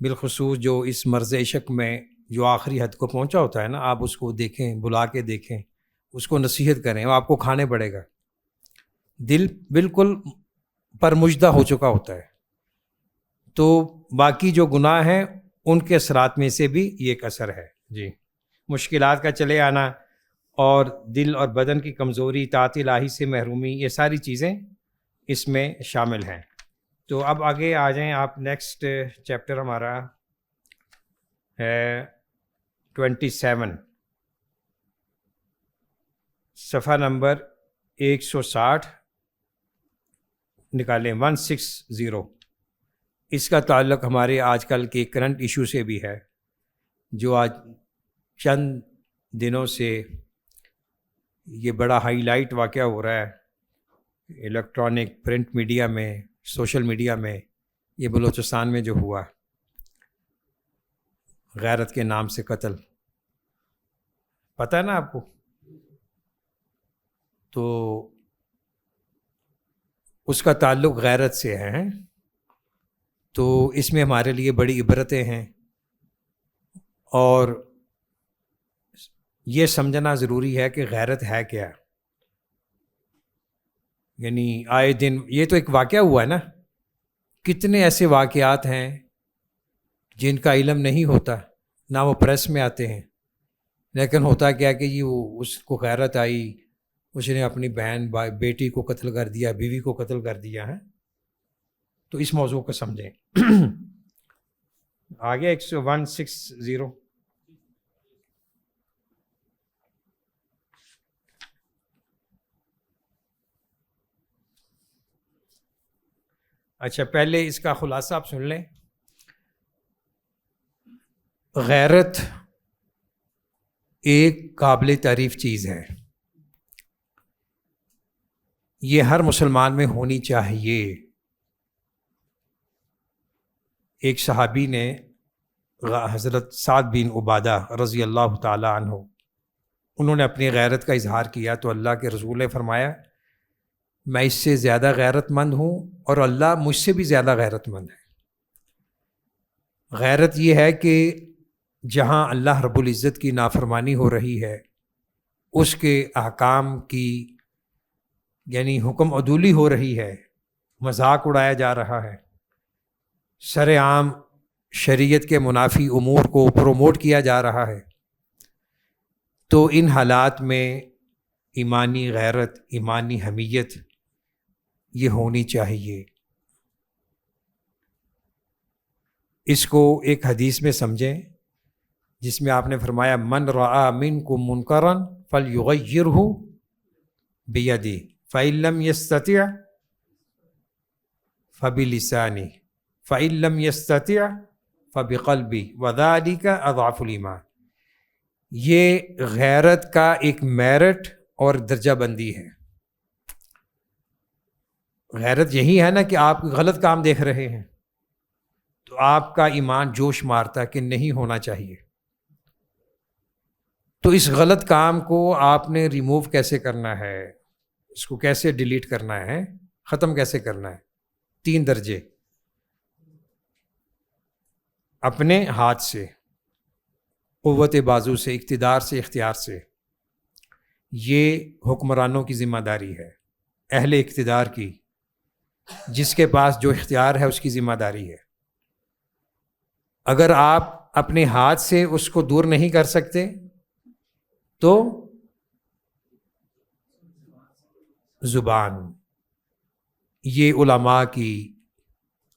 Speaker 1: بالخصوص جو اس مرض عشق میں جو آخری حد کو پہنچا ہوتا ہے نا، آپ اس کو دیکھیں، بلا کے دیکھیں، اس کو نصیحت کریں، وہ آپ کو کھانے پڑے گا. دل بالکل پرمجدہ ہو چکا ہوتا ہے. تو باقی جو گناہ ہیں ان کے اثرات میں سے بھی یہ ایک اثر ہے. جی مشکلات کا چلے آنا اور دل اور بدن کی کمزوری، اطاعت الہی سے محرومی، یہ ساری چیزیں اس میں شامل ہیں. تو اب آگے آ جائیں آپ. نیکسٹ چیپٹر ہمارا ہے 27، صفحہ نمبر 160 نکالیں، 160. اس کا تعلق ہمارے آج کل کے کرنٹ ایشو سے بھی ہے، جو آج چند دنوں سے یہ بڑا ہائی لائٹ واقعہ ہو رہا ہے الیکٹرانک پرنٹ میڈیا میں، سوشل میڈیا میں. یہ بلوچستان میں جو ہوا غیرت کے نام سے قتل، پتہ ہے نا آپ کو؟ تو اس کا تعلق غیرت سے ہے. تو اس میں ہمارے لیے بڑی عبرتیں ہیں اور یہ سمجھنا ضروری ہے کہ غیرت ہے کیا. یعنی آئے دن یہ تو ایک واقعہ ہوا ہے نا، کتنے ایسے واقعات ہیں جن کا علم نہیں ہوتا، نہ وہ پریس میں آتے ہیں، لیکن ہوتا کیا کہ یہ اس کو غیرت آئی، اس نے اپنی بہن بیٹی کو قتل کر دیا، بیوی کو قتل کر دیا ہے. تو اس موضوع کو سمجھیں. آگے 160. اچھا پہلے اس کا خلاصہ آپ سن لیں. غیرت ایک قابل تعریف چیز ہے، یہ ہر مسلمان میں ہونی چاہیے. ایک صحابی نے حضرت سعد بن عبادہ رضی اللہ تعالی عنہ، انہوں نے اپنی غیرت کا اظہار کیا تو اللہ کے رسول نے فرمایا میں اس سے زیادہ غیرت مند ہوں اور اللہ مجھ سے بھی زیادہ غیرت مند ہے. غیرت یہ ہے کہ جہاں اللہ رب العزت کی نافرمانی ہو رہی ہے، اس کے احکام کی یعنی حکم عدولی ہو رہی ہے، مذاق اڑایا جا رہا ہے، سر عام شریعت کے منافی امور کو پروموٹ کیا جا رہا ہے، تو ان حالات میں ایمانی غیرت، ایمانی حمیت یہ ہونی چاہیے. اس کو ایک حدیث میں سمجھیں جس میں آپ نے فرمایا من رأى منکم منکرا فلیغیرہ بیدہ فإن لم یستطع فبلسانہ فإن لم یستطع فبقلبہ وذلک اضعف الایمان. یہ غیرت کا ایک میرٹ اور درجہ بندی ہے. غیرت یہی ہے نا کہ آپ غلط کام دیکھ رہے ہیں تو آپ کا ایمان جوش مارتا کہ نہیں ہونا چاہیے. تو اس غلط کام کو آپ نے ریموو کیسے کرنا ہے، اس کو کیسے ڈیلیٹ کرنا ہے، ختم کیسے کرنا ہے؟ 3 درجے، اپنے ہاتھ سے، قوت بازو سے، اقتدار سے، اختیار سے۔ یہ حکمرانوں کی ذمہ داری ہے، اہل اقتدار کی، جس کے پاس جو اختیار ہے اس کی ذمہ داری ہے۔ اگر آپ اپنے ہاتھ سے اس کو دور نہیں کر سکتے تو زبان، یہ علماء کی،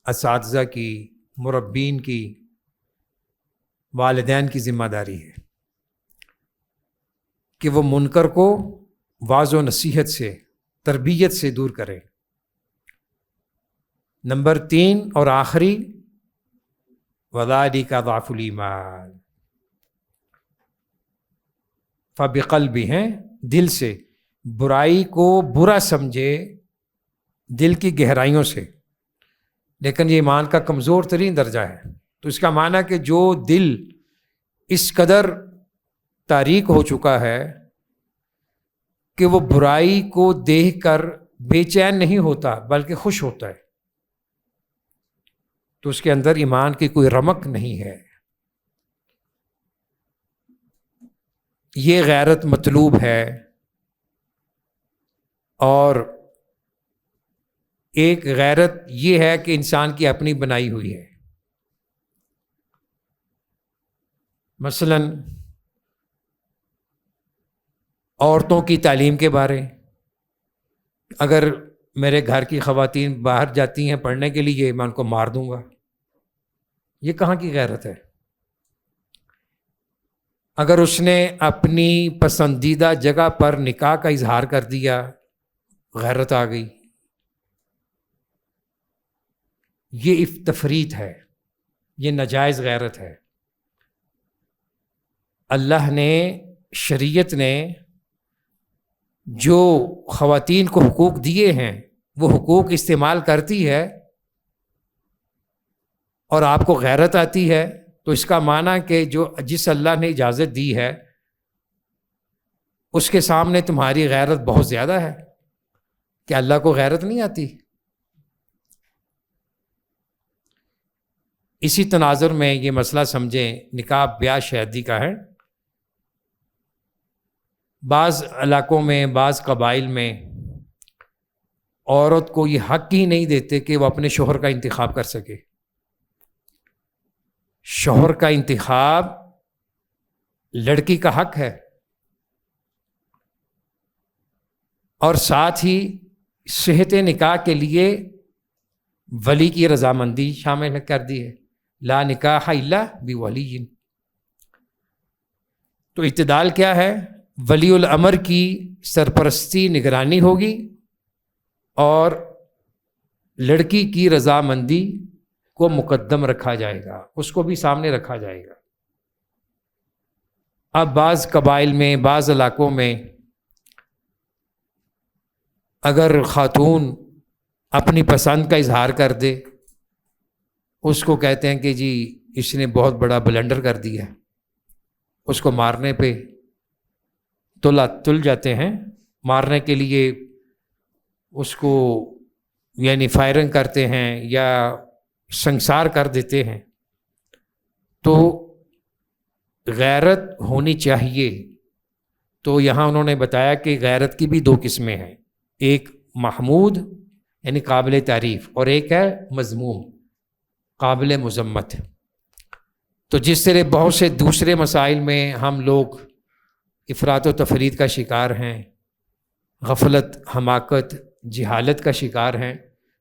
Speaker 1: اساتذہ کی، مربین کی، والدین کی ذمہ داری ہے کہ وہ منکر کو واعظ و نصیحت سے، تربیت سے دور کریں۔ نمبر 3 اور آخری، وذالک ضعف الایمان، فبقلبہ، ہیں دل سے، برائی کو برا سمجھے دل کی گہرائیوں سے، لیکن یہ ایمان کا کمزور ترین درجہ ہے۔ تو اس کا معنی کہ جو دل اس قدر تاریک ہو چکا ہے کہ وہ برائی کو دیکھ کر بے چین نہیں ہوتا بلکہ خوش ہوتا ہے، تو اس کے اندر ایمان کی کوئی رمق نہیں ہے۔ یہ غیرت مطلوب ہے، اور ایک غیرت یہ ہے کہ انسان کی اپنی بنائی ہوئی ہے۔ مثلا عورتوں کی تعلیم کے بارے، اگر میرے گھر کی خواتین باہر جاتی ہیں پڑھنے کے لیے، میں ان کو مار دوں گا، یہ کہاں کی غیرت ہے؟ اگر اس نے اپنی پسندیدہ جگہ پر نکاح کا اظہار کر دیا، غیرت آ گئی۔ یہ تفریط ہے، یہ ناجائز غیرت ہے۔ اللہ نے، شریعت نے جو خواتین کو حقوق دیے ہیں وہ حقوق استعمال کرتی ہے اور آپ کو غیرت آتی ہے، تو اس کا معنی کہ جس اللہ نے اجازت دی ہے اس کے سامنے تمہاری غیرت بہت زیادہ ہے۔ کہ اللہ کو غیرت نہیں آتی؟ اسی تناظر میں یہ مسئلہ سمجھیں، نکاح بیاہ شادی کا ہے۔ بعض علاقوں میں، بعض قبائل میں عورت کو یہ حق ہی نہیں دیتے کہ وہ اپنے شوہر کا انتخاب کر سکے۔ شوہر کا انتخاب لڑکی کا حق ہے، اور ساتھ ہی صحت نکاح کے لیے ولی کی رضامندی شامل کر دی ہے، لا نکاح الا بولی۔ تو اعتدال کیا ہے؟ ولی الامر کی سرپرستی، نگرانی ہوگی، اور لڑکی کی رضامندی کو مقدم رکھا جائے گا، اس کو بھی سامنے رکھا جائے گا۔ اب بعض قبائل میں، بعض علاقوں میں اگر خاتون اپنی پسند کا اظہار کر دے، اس کو کہتے ہیں کہ جی اس نے بہت بڑا بلنڈر کر دیا، اس کو مارنے پہ تل جاتے ہیں، مارنے کے لیے اس کو یعنی فائرنگ کرتے ہیں یا سنسار کر دیتے ہیں۔ تو غیرت ہونی چاہیے۔ تو یہاں انہوں نے بتایا کہ غیرت کی بھی 2 قسمیں ہیں، ایک محمود یعنی قابل تعریف، اور ایک ہے مذموم، قابل مذمت۔ تو جس طرح بہت سے دوسرے مسائل میں ہم لوگ افراط و تفرید کا شکار ہیں، غفلت، حماقت، جہالت کا شکار ہیں،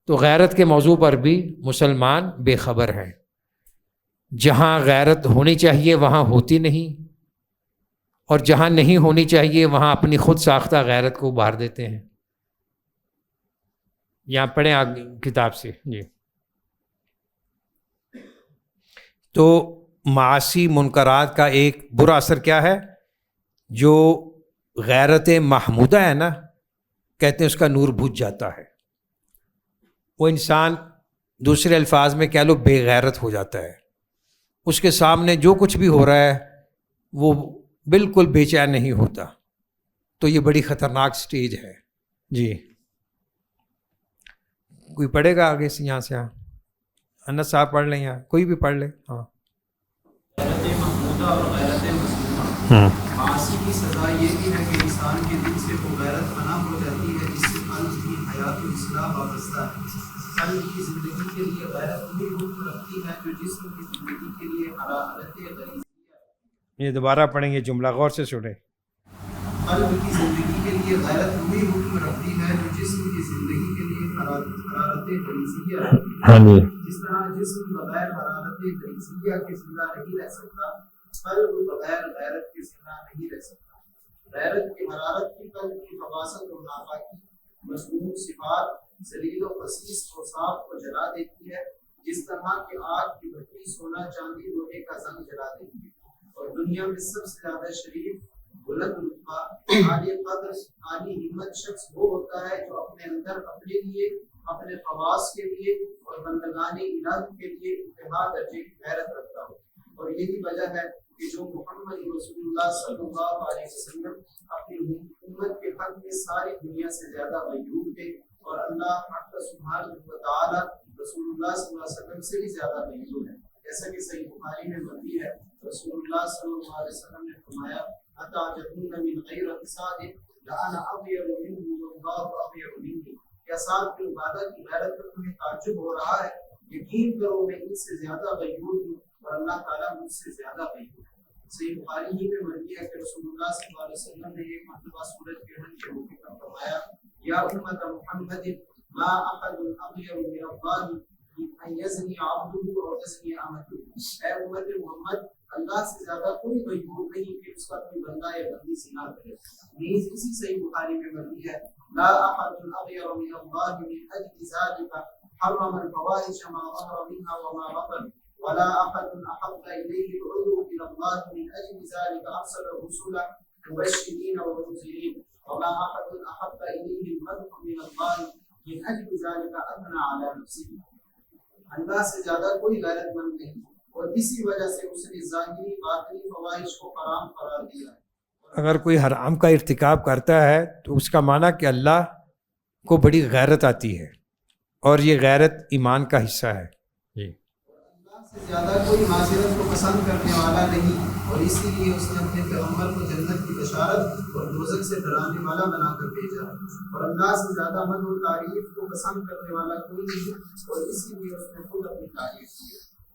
Speaker 1: تو غیرت کے موضوع پر بھی مسلمان بے خبر ہیں۔ جہاں غیرت ہونی چاہیے وہاں ہوتی نہیں، اور جہاں نہیں ہونی چاہیے وہاں اپنی خود ساختہ غیرت کو ابھار دیتے ہیں۔ یہاں پڑھیں آگے کتاب سے جی۔ تو معاصی منکرات کا ایک برا اثر کیا ہے؟ جو غیرت محمودہ ہے نا، کہتے ہیں اس کا نور بجھ جاتا ہے، وہ انسان دوسرے الفاظ میں کہہ لو بے غیرت ہو جاتا ہے، اس کے سامنے جو کچھ بھی ہو رہا ہے وہ بالکل بے چین نہیں ہوتا، تو یہ بڑی خطرناک سٹیج ہے۔ جی کوئی پڑھے گا آگے سے؟ یہاں سے انس صاحب پڑھ لیں یا کوئی بھی پڑھ لے۔ ہاں
Speaker 2: غیرت محمودہ اور غیرت مذمومہ۔ معاصی کی سزا یہ بھی ہے کہ انسان کے دل سے وہ غیرت فنا ہو جاتی ہے جس سے قلب کی حیات و اصلاح وابستہ ہے۔ قلب کی زندگی کے لیے غیرت وہی حکم رکھتی ہے جو جسم کی زندگی کے لیے حرارت غریزیہ ہے۔
Speaker 1: یہ دوبارہ پڑھیں گے جملہ، غور سے سنیں۔
Speaker 2: قلب کی زندگی کے لیے غیرت وہی حکم رکھتی ہے جو جسم کی زندگی کے لیے حرارت غریزیہ ہے۔ جس طرح جسم بغیر حرارت غریزیہ کے زندہ نہیں رہ سکتا، قلب بغیر غیرت کے زندہ نہیں رہ سکتا۔ غیرت کی حرارت کی قلب کی خباثت اور ناپاکی، مذموم صفات، ذلیل و خسیس اوصاف کو جلا دیتی ہے، جس طرح کہ آگ کی بھٹی سونا چاندی لوہے کا زنگ جلا دیتی ہے۔ اور دنیا میں سب سے زیادہ شریف، بلند رتبہ، عالی قدر، عالی ہمت شخص وہ ہوتا ہے جو اپنے اندر اپنے لیے، اپنے خواص کے لیے اور بندگان الہ کے لیے انتہا درجے کی غیرت رکھتا ہو۔ اور یہی وجہ ہے کہ جو محمد رسول اللہ صلی اللہ علیہ وسلم اپنی امت کے حق میں ساری دنیا سے زیادہ غیور تھے، اور اللہ حق سبحانہ و تعالی رسول اللہ صلی اللہ علیہ وسلم سے بھی زیادہ غیور ہے۔ جیسا کہ صحیح بخاری میں مروی ہے، رسول اللہ صلی اللہ علیہ وسلم نے فرمایا اتعجبون من غیرۃ صادق لأنا اغیر منہ واللہ اغیر منی۔ کیا سعد بن عبادہ کی غیرت پر تمہیں تعجب ہو رہا ہے؟ یقین کرو میں ان سے زیادہ غیور ہوں اور اللہ تعالیٰ مجھ سے زیادہ غیور ہے۔ صحیح بخاری ہی میں مروی ہے کہ رسول اللہ صلی اللہ علیہ وسلم نے ایک مرتبہ سورج گرہن کے موقع پر فرمایا یا امت محمد ما احد اغیر من اللہ ان یزنی عبدہ اور یزنی امتہ۔ اے امت محمد، اللہ سے زیادہ کوئی غیور نہیں کہ اس کا کوئی بندہ یا بندی زنا کرے۔ نیز اسی صحیح بخاری میں مروی ہے لا احد اغیر من اللہ من اجل ذلک حرم الفواحش ما ظهر منها وما بطن ولا احد احب الیہ العدو الى اللہ من اجل ذلک ارسل الرسل مبشرین ومنذرین وما احد احب الیہ المدح من اللہ من اجل ذلک اثنى علی نفسہ۔ اللہ سے زیادہ کوئی غیرت مند نہیں، اور اسی وجہ سے اس نے ظاہری باطنی فواحش کو حرام قرار دیا ہے۔
Speaker 1: اگر کوئی حرام کا ارتکاب کرتا ہے تو اس کا معنی کہ اللہ کو بڑی غیرت آتی ہے، اور یہ غیرت ایمان کا حصہ ہے۔ جی
Speaker 2: اللہ سے زیادہ کوئی معذرت کو پسند کرنے والا نہیں، اور اسی لیے اس نے اپنے پیغمبر کو جنت کی بشارت اور دوزخ سے ڈرانے والا بنا کر بھیجا، اور اللہ سے زیادہ مدح و تعریف کو پسند کرنے والا کوئی نہیں، اور اسی لیے اس نے خود اپنی تعریف کی۔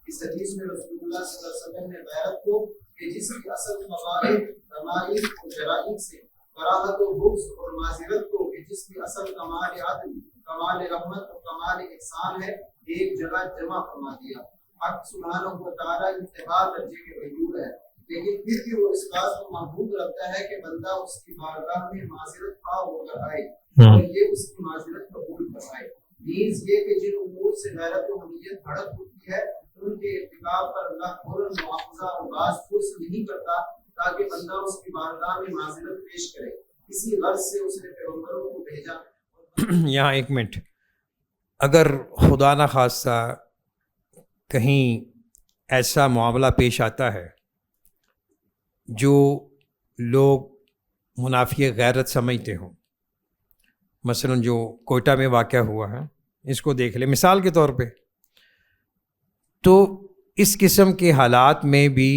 Speaker 2: اس حدیث میں رسول اللہ صلی اللہ علیہ وسلم نے غیرت کو کہ جس کی اصل قواعد تمائل اور جرائم سے، کراہت و بغض اور معذرت کو کہ جس کی اصل کمال عدل، کمال رحمت اور کمال احسان ہے، ایک جگہ جمع فرما دیا۔ حق سبحانہ و تعالیٰ انتہا درجے کے غیور ہے، لیکن پھر بھی وہ اس بات کو محبوب رکھتا ہے کہ بندہ اس کی بارگاہ میں معذرت خواہ ہو کر آئے اور یہ اس کی معذرت قبول فرمائے۔ نیز یہ کہ جن امور سے غیرت و حمیت بھڑک ہوتی ہے ان کے ارتکاب پر اللہ فوراً مواخذہ اور باز پرس نہیں کرتا تاکہ بندہ اس کی بارگاہ میں معذرت پیش کرے۔ اسی غرض سے اس نے پیغمبروں کو بھیجا۔
Speaker 1: یہاں ایک منٹ، اگر خدا نخواستہ کہیں ایسا معاملہ پیش آتا ہے جو لوگ منافی غیرت سمجھتے ہوں، مثلا جو کوئٹہ میں واقع ہوا ہے، اس کو دیکھ لیں مثال کے طور پہ، تو اس قسم کے حالات میں بھی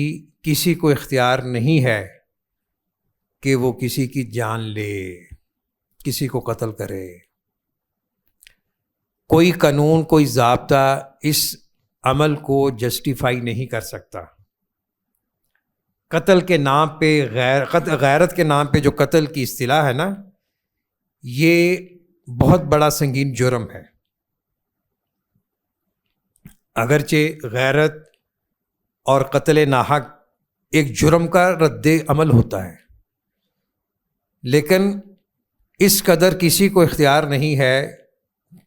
Speaker 1: کسی کو اختیار نہیں ہے کہ وہ کسی کی جان لے، کسی کو قتل کرے۔ کوئی قانون، کوئی ضابطہ اس عمل کو جسٹیفائی نہیں کر سکتا۔ قتل کے نام پہ غیرت کے نام پہ جو قتل کی اصطلاح ہے نا، یہ بہت بڑا سنگین جرم ہے۔ اگرچہ غیرت اور قتل ناحق ایک جرم کا رد عمل ہوتا ہے، لیکن اس قدر کسی کو اختیار نہیں ہے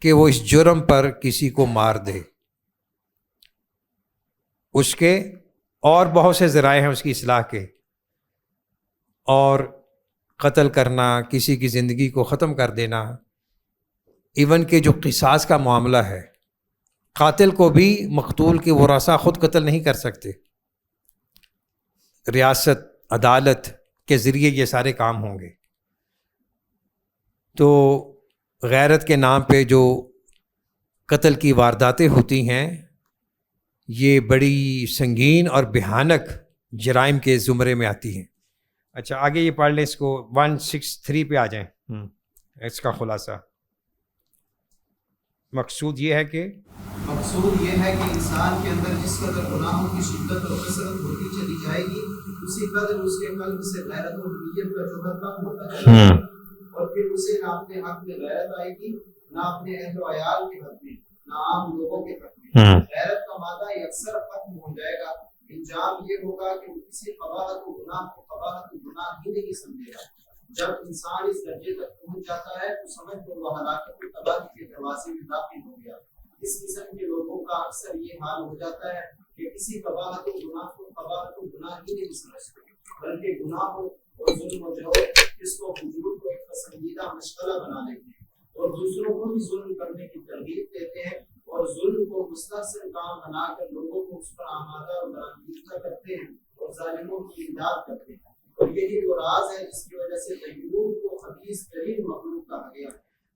Speaker 1: کہ وہ اس جرم پر کسی کو مار دے۔ اس کے اور بہت سے ذرائع ہیں اس کی اصلاح کے، اور قتل کرنا، کسی کی زندگی کو ختم کر دینا، ایون کہ جو قصاص کا معاملہ ہے، قاتل کو بھی مقتول کے ورثاء خود قتل نہیں کر سکتے۔ ریاست، عدالت کے ذریعے یہ سارے کام ہوں گے۔ تو غیرت کے نام پہ جو قتل کی وارداتیں ہوتی ہیں یہ بڑی سنگین اور بھیانک جرائم کے زمرے میں آتی ہیں۔ اچھا آگے یہ پڑھ لیں اس کو، 163 پہ آ جائیں۔ اس کا خلاصہ مقصود یہ ہے کہ
Speaker 2: انسان کے اندر جس قدر گناہوں کی شدت اور کثرت ہوتی چلی جائے گی اسی قدر اس کے قلب سے غیرت و حمیت کا جوہر کم ہوتا چلا جائے گا، اور پھر اسے نہ اپنے حق میں غیرت آئے گی، نہ اپنے اہل و عیال کے حق میں، نہ عام لوگوں کے حق میں۔ غیرت کا مادہ اکثر ختم ہو جائے گا۔ انجام یہ ہوگا کہ وہ کسی قباحت و گناہ کو قباحت و گناہ ہی نہیں سمجھے گا۔ جب انسان اس درجے تک پہنچ جاتا ہے تو سمجھ لو وہ ہلاکت و تباہی کے دروازے میں داخل ہو گیا۔ اس قسم کے لوگوں کا اکثر یہ حال ہو جاتا ہے کہ کسی قباحت و گناہ کو قباحت و گناہ ہی نہیں سمجھتے، بلکہ گناہ اور ظلم و جور اس کو فجور کو ایک پسندیدہ مشغلہ بنا لیتے ہیں، اور دوسروں کو بھی ظلم کرنے کی ترغیب دیتے ہیں، اور ظلم کو مستحسن کام بنا کر لوگوں کو اس پر آمادہ اور برآمدیدہ کرتے ہیں اور ظالموں کی امداد کرتے ہیں۔ اور یہی وہ راز ہے جس کی وجہ سے طیور کو خبیث ترین مخلوق کہا گیا۔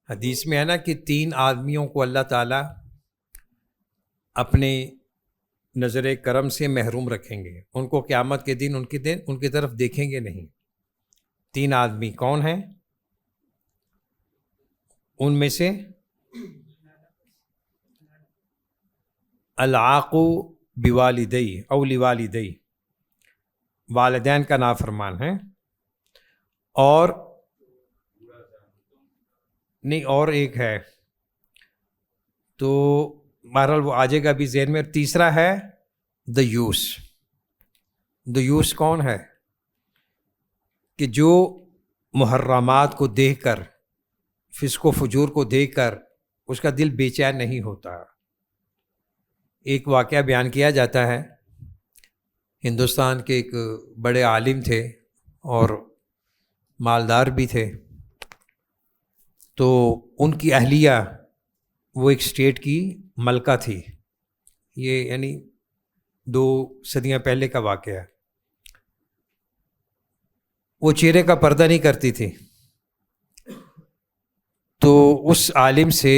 Speaker 1: حدیث میں ہے نا کہ 3 آدمیوں کو اللہ تعالیٰ اپنے نظر کرم سے محروم رکھیں گے، ان کو قیامت کے دن ان کی طرف دیکھیں گے نہیں۔ 3 آدمی کون ہیں؟ ان میں سے العاق بوالدی او لوالدی، والدین کا نافرمان ہے، اور نہیں اور ایک ہے تو بہرحال وہ آ جائے گا بھی ذہن میں۔ تیسرا ہے دیوس۔ دیوس کون ہے؟ کہ جو محرمات کو دیکھ کر، فسق و فجور کو دیکھ کر اس کا دل بے چین نہیں ہوتا۔ ایک واقعہ بیان کیا جاتا ہے، ہندوستان کے ایک بڑے عالم تھے اور مالدار بھی تھے، تو ان کی اہلیہ وہ ایک اسٹیٹ کی ملکہ تھی، یہ یعنی 2 صدیاں پہلے کا واقعہ ہے۔ وہ چہرے کا پردہ نہیں کرتی تھی، تو اس عالم سے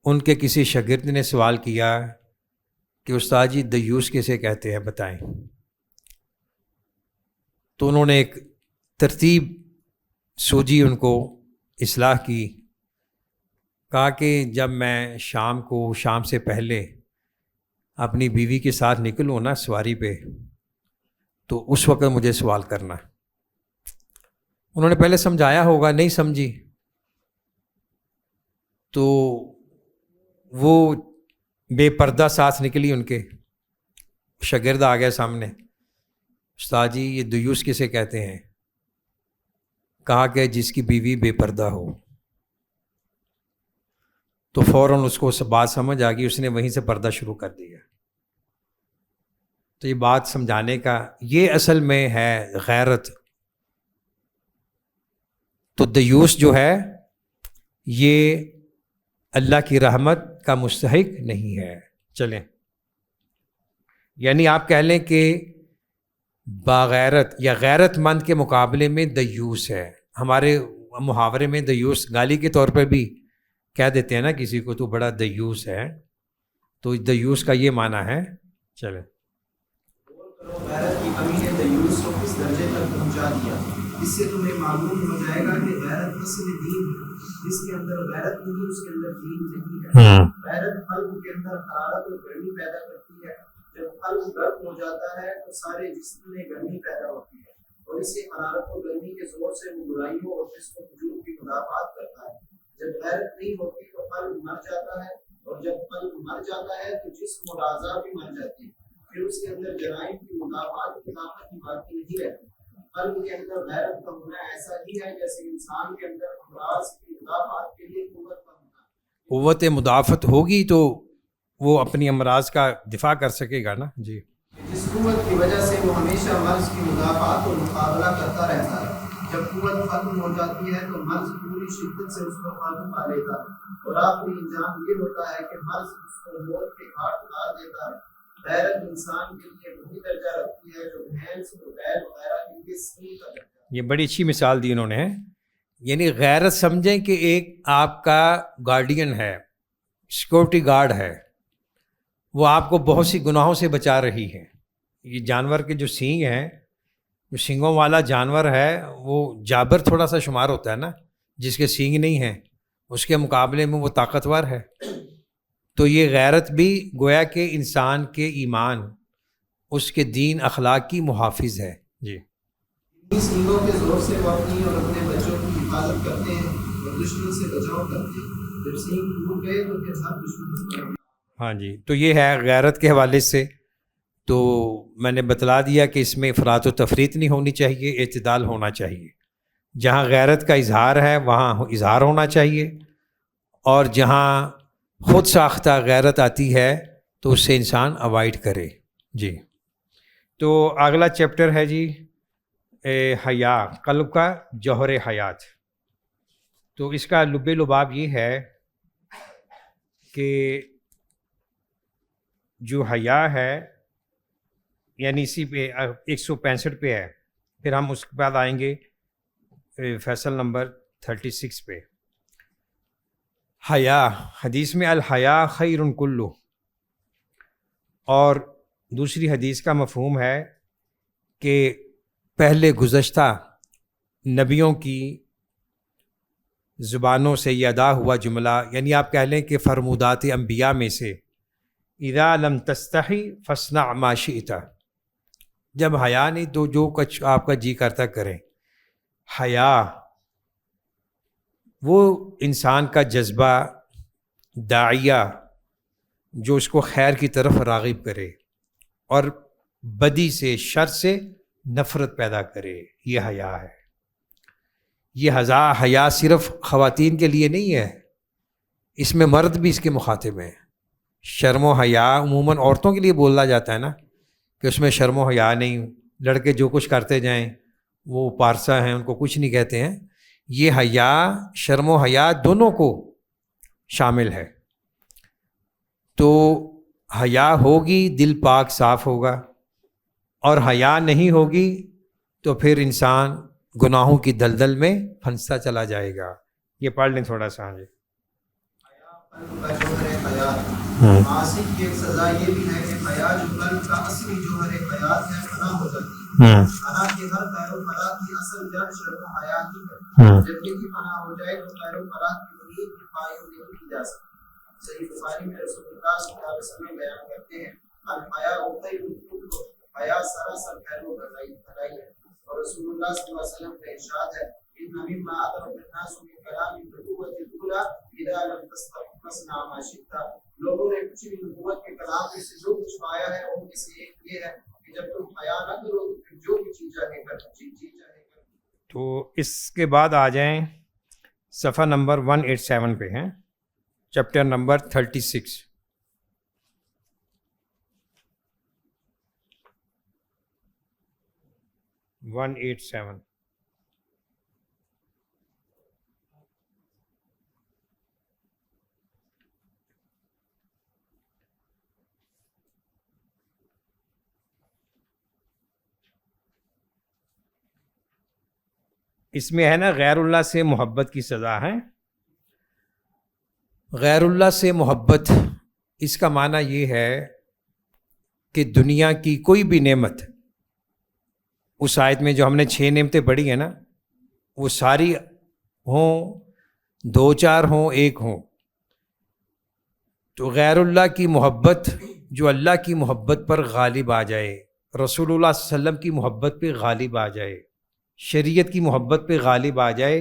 Speaker 1: ان کے کسی شاگرد نے سوال کیا کہ استاد جی دیوس کسے کہتے ہیں بتائیں۔ تو انہوں نے ایک ترتیب سوجی ان کو اصلاح کی، کہا کہ جب میں شام سے پہلے اپنی بیوی کے ساتھ نکلوں نا سواری پہ تو اس وقت مجھے سوال کرنا۔ انہوں نے پہلے سمجھایا ہوگا، نہیں سمجھی، تو وہ بے پردہ ساتھ نکلی، ان کے شاگرد آ گیا سامنے، استاد جی یہ دیوس کسے کہتے ہیں؟ کہا کہ جس کی بیوی بے پردہ ہو۔ تو فوراً اس کو بات سمجھ آ گئی، اس نے وہیں سے پردہ شروع کر دیا۔ تو یہ بات سمجھانے کا، یہ اصل میں ہے غیرت۔ تو دیوس جو ہے یہ اللہ کی رحمت کا مستحق نہیں ہے۔ چلیں، یعنی آپ کہہ لیں کہ باغیرت یا غیرت مند کے مقابلے میں دیوس ہے۔ ہمارے محاورے میں دیوس گالی کے طور پر بھی کہہ دیتے ہیں نا کسی کو، تو بڑا دیوس ہے، تو دیوس کا یہ معنی ہے۔ چلیں،
Speaker 2: غیرت کی کمی نے دیوس کو کس درجے تک پہنچا دیا، اس سے تمہیں معلوم ہو جائے گا کہ غیرت اصل دین ہے۔ جس کے اندر غیرت نہیں اس کے اندر دین نہیں ہے۔ غیرت قلب کے اندر حرارت اور گرمی پیدا کرتی ہے۔ جب قلب گرم ہو جاتا ہے تو سارے جسم میں گرمی پیدا ہوتی ہے، اور اسی حرارت اور گرمی کے زور سے وہ برائیوں اور فسق و فجور کی مدافعت کرتا ہے۔ جب غیرت نہیں ہوتی تو قلب مر جاتا ہے، اور جب قلب مر جاتا ہے تو جسم اور اعضاء بھی مر جاتے ہیں، پھر اس کے اندر جرائم کی مدافعت کی طاقت باقی نہیں رہتی۔ قلب کے اندر غیرت کا ہونا ایسا ہی ہے جیسے انسان کے اندر امراض کی مدافعت کے لیے قوت کا ہونا۔
Speaker 1: قوت مدافعت ہوگی تو وہ اپنی امراض کا دفاع کر سکے گا نا۔ جی،
Speaker 2: جس قوت کی وجہ سے وہ ہمیشہ مرض کی مدافعت اور مقابلہ کرتا رہتا ہے، جب قوت ختم ہو جاتی ہے تو مرض پوری شدت سے اس پر قابو پا لیتا ہے، اور آخری انجام یہ ہوتا ہے کہ مرض اس کو موت کے گھاٹ اتار دیتا ہے۔ غیرت انسان کے لیے وہی درجہ رکھتی ہے جو بھینس اور بیل وغیرہ کے لیے سینگ کا درجہ.
Speaker 1: یہ بڑی اچھی مثال دی انہوں نے. یعنی غیرت سمجھیں کہ ایک آپ کا گارڈین ہے، سیکورٹی گارڈ ہے، وہ آپ کو بہت سی گناہوں سے بچا رہی ہے. یہ جانور کے جو سینگ ہیں، جو سینگوں والا جانور ہے وہ جابر تھوڑا سا شمار ہوتا ہے نا، جس کے سینگ نہیں ہیں اس کے مقابلے میں وہ طاقتور ہے. تو یہ غیرت بھی گویا کہ انسان کے ایمان، اس کے دین اخلاق کی محافظ ہے. جی.
Speaker 2: اس سینگوں کے زور سے وہ اپنی اور اپنے بچوں کی حفاظت کرتے ہیں اور دشمن سے بچاؤ کرتے ہیں. جب سینگ ٹوٹ گئے تو پھر ہر دشمن.
Speaker 1: ہاں جی. تو یہ ہے غیرت کے حوالے سے. تو میں نے بتلا دیا کہ اس میں افراط و تفریط نہیں ہونی چاہیے، اعتدال ہونا چاہیے. جہاں غیرت کا اظہار ہے وہاں اظہار ہونا چاہیے، اور جہاں خود ساختہ غیرت آتی ہے تو اس سے انسان اوائڈ کرے. جی. تو اگلا چیپٹر ہے جی حیا، قلب کا جوہر حیات. تو اس کا لب لباب یہ ہے کہ جو حیا ہے یعنی اسی پہ 165 پہ ہے، پھر ہم اس کے بعد آئیں گے فیصل نمبر 36 پہ. حیا، حدیث میں الحیا خیر کلو، اور دوسری حدیث کا مفہوم ہے کہ پہلے گزشتہ نبیوں کی زبانوں سے یہ ادا ہوا جملہ، یعنی آپ کہہ لیں کہ فرمودات انبیاء میں سے اذا لم تستحی فاصنع ما شئت، جب حیا نہیں تو جو کچھ آپ کا جی کرتا کریں. حیا وہ انسان کا جذبہ داعیہ جو اس کو خیر کی طرف راغب کرے اور بدی سے، شر سے نفرت پیدا کرے، یہ حیا ہے. یہ حیا صرف خواتین کے لیے نہیں ہے، اس میں مرد بھی اس کے مخاطب ہیں. شرم و حیا عموماً عورتوں کے لیے بولا جاتا ہے نا، کہ اس میں شرم و حیا نہیں، لڑکے جو کچھ کرتے جائیں وہ پارسا ہیں، ان کو کچھ نہیں کہتے ہیں. یہ حیا، شرم و حیا دونوں کو شامل ہے. تو حیا ہوگی دل پاک صاف ہوگا، اور حیا نہیں ہوگی تو پھر انسان گناہوں کی دلدل میں پھنستا چلا جائے گا. یہ پڑھ لیں تھوڑا سا. جی.
Speaker 2: معاصی کی ایک سزا یہ بھی ہے کہ حیا جو قلب کا اصلی جوہر حیات ہے فنا ہو جاتی ہے. حالانکہ ہر خیر و فلاح کی اصل جڑ شرم و حیا ہی ہے. جب یہ فنا ہو جائے تو خیر و فلاح کی امید پائی نہیں کی جا سکتی. صحیح بخاری میں رسول اللہ صلی اللہ علیہ وسلم بیان کرتے ہیں الحیا خیر کلہ، حیا سراسر خیر و بھلائی ہے. اور رسول اللہ صلی اللہ علیہ وسلم کا ارشاد ہے ان مما ادرک الناس من کلام النبوۃ الاولى اذا لم تستحق فاصنع ما شئت. لوگوں نے کچھ بھی نبوت کے کلام میں سے جو کچھ پایا ہے ان میں سے ایک یہ ہے کہ جب تم حیا نہ کرو تو پھر جو بھی چیز چاہے کر.
Speaker 1: تو اس کے بعد آ جائیں صفحہ نمبر 187 پہ ہیں، چیپٹر نمبر 36. اس میں ہے نا غیر اللہ سے محبت کی سزا ہے. غیر اللہ سے محبت، اس کا معنی یہ ہے کہ دنیا کی کوئی بھی نعمت، اس آیت میں جو ہم نے 6 نعمتیں پڑھی ہیں نا، وہ ساری ہوں، 2 4 ہوں، 1 ہوں، تو غیر اللہ کی محبت جو اللہ کی محبت پر غالب آ جائے، رسول اللہ صلی اللہ علیہ وسلم کی محبت پہ غالب آ جائے، شریعت کی محبت پہ غالب آ جائے،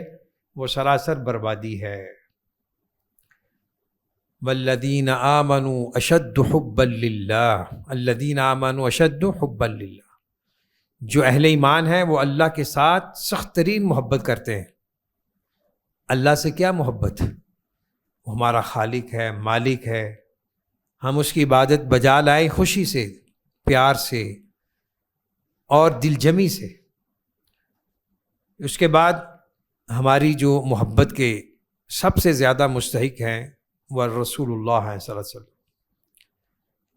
Speaker 1: وہ سراسر بربادی ہے. والذین آمنوا اشد حبا للہ، الذین آمنوا اشد حبا للہ، جو اہل ایمان ہیں وہ اللہ کے ساتھ سخت ترین محبت کرتے ہیں. اللہ سے کیا محبت؟ وہ ہمارا خالق ہے، مالک ہے، ہم اس کی عبادت بجا لائیں خوشی سے، پیار سے اور دل جمی سے. اس کے بعد ہماری جو محبت کے سب سے زیادہ مستحق ہیں وہ رسول اللہ صلی اللہ علیہ وسلم.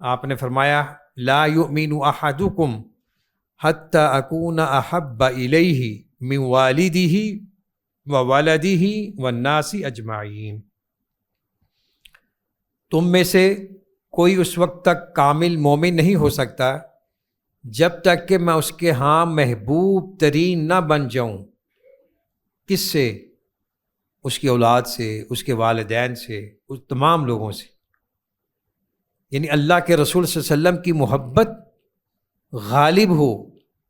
Speaker 1: آپ نے فرمایا لا یؤمن احدکم حتی اکون احب الیہ من والدہ وولدہ والناس اجمعین. تم میں سے کوئی اس وقت تک کامل مومن نہیں ہو سکتا جب تک کہ میں اس کے ہاں محبوب ترین نہ بن جاؤں. کس سے؟ اس کی اولاد سے، اس کے والدین سے، اس تمام لوگوں سے. یعنی اللہ کے رسول صلی اللہ علیہ وسلم کی محبت غالب ہو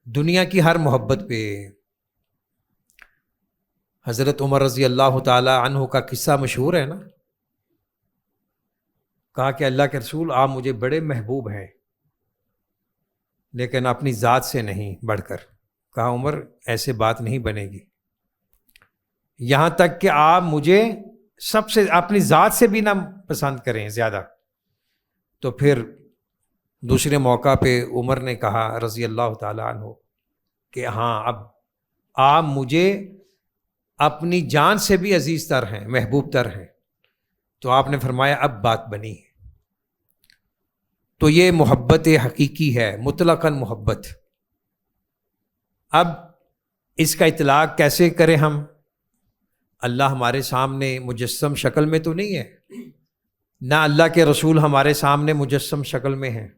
Speaker 1: دنیا کی ہر محبت پہ. حضرت عمر رضی اللہ تعالی عنہ کا قصہ مشہور ہے نا، کہا کہ اللہ کے رسول آپ مجھے بڑے محبوب ہیں لیکن اپنی ذات سے نہیں بڑھ کر. کہا عمر ایسے بات نہیں بنے گی، یہاں تک کہ آپ مجھے سب سے اپنی ذات سے بھی نہ پسند کریں زیادہ. تو پھر دوسرے موقع پہ عمر نے کہا رضی اللہ تعالیٰ عنہ کہ ہاں اب آپ مجھے اپنی جان سے بھی عزیز تر ہیں، محبوب تر ہیں. تو آپ نے فرمایا اب بات بنی ہے. تو یہ محبت حقیقی ہے، مطلقاً محبت. اب اس کا اطلاق کیسے کریں ہم؟ اللہ ہمارے سامنے مجسم شکل میں تو نہیں ہے، نہ اللہ کے رسول ہمارے سامنے مجسم شکل میں ہیں.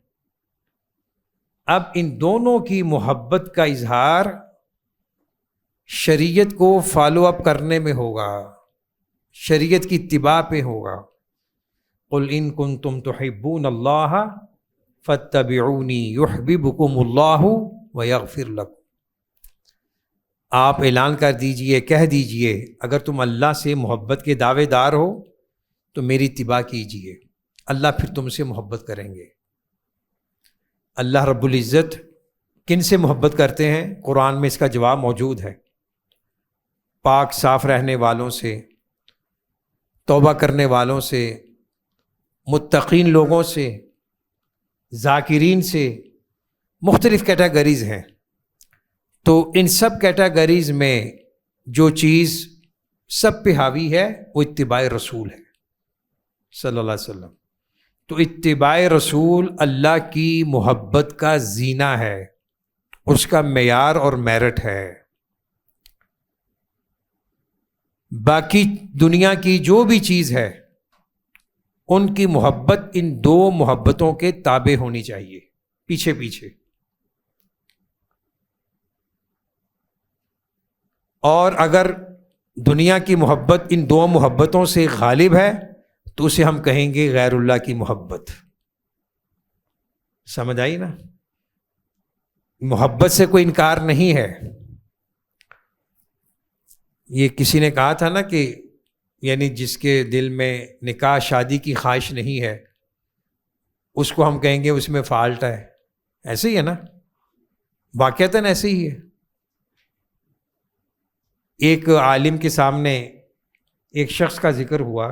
Speaker 1: اب ان دونوں کی محبت کا اظہار شریعت کو فالو اپ کرنے میں ہوگا، شریعت کی اتباع پہ ہوگا. قل ان کنتم تحبون اللہ فاتبعونی یحببکم اللہ ویغفر لکم. آپ اعلان کر دیجئے، کہہ دیجئے اگر تم اللہ سے محبت کے دعوے دار ہو تو میری اتباع کیجئے، اللہ پھر تم سے محبت کریں گے. اللہ رب العزت کن سے محبت کرتے ہیں؟ قرآن میں اس کا جواب موجود ہے. پاک صاف رہنے والوں سے، توبہ کرنے والوں سے، متقین لوگوں سے، ذاکرین سے. مختلف کیٹیگریز ہیں. تو ان سب کیٹیگریز میں جو چیز سب پہ حاوی ہے وہ اتباع رسول ہے صلی اللہ علیہ وسلم. تو اتباع رسول اللہ کی محبت کا زینہ ہے، اس کا معیار اور میرٹ ہے. باقی دنیا کی جو بھی چیز ہے ان کی محبت ان دو محبتوں کے تابع ہونی چاہیے، پیچھے پیچھے. اور اگر دنیا کی محبت ان دو محبتوں سے غالب ہے تو اسے ہم کہیں گے غیر اللہ کی محبت. سمجھ آئی نا؟ محبت سے کوئی انکار نہیں ہے. یہ کسی نے کہا تھا نا کہ یعنی جس کے دل میں نکاح شادی کی خواہش نہیں ہے اس کو ہم کہیں گے اس میں فالٹ ہے. ایسے ہی ہے نا، واقعتاً ایسے ہی ہے. ایک عالم کے سامنے ایک شخص کا ذکر ہوا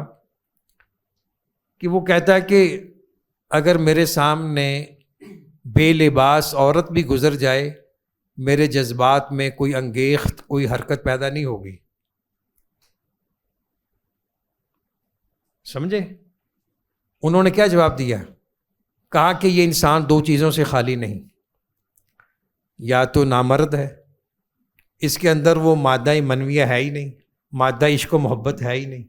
Speaker 1: کہ وہ کہتا ہے کہ اگر میرے سامنے بے لباس عورت بھی گزر جائے میرے جذبات میں کوئی انگیخت، کوئی حرکت پیدا نہیں ہوگی. سمجھے؟ انہوں نے کیا جواب دیا؟ کہا کہ یہ انسان دو چیزوں سے خالی نہیں، یا تو نامرد ہے، اس کے اندر وہ مادہ منویہ ہے ہی نہیں، مادہ عشق و محبت ہے ہی نہیں،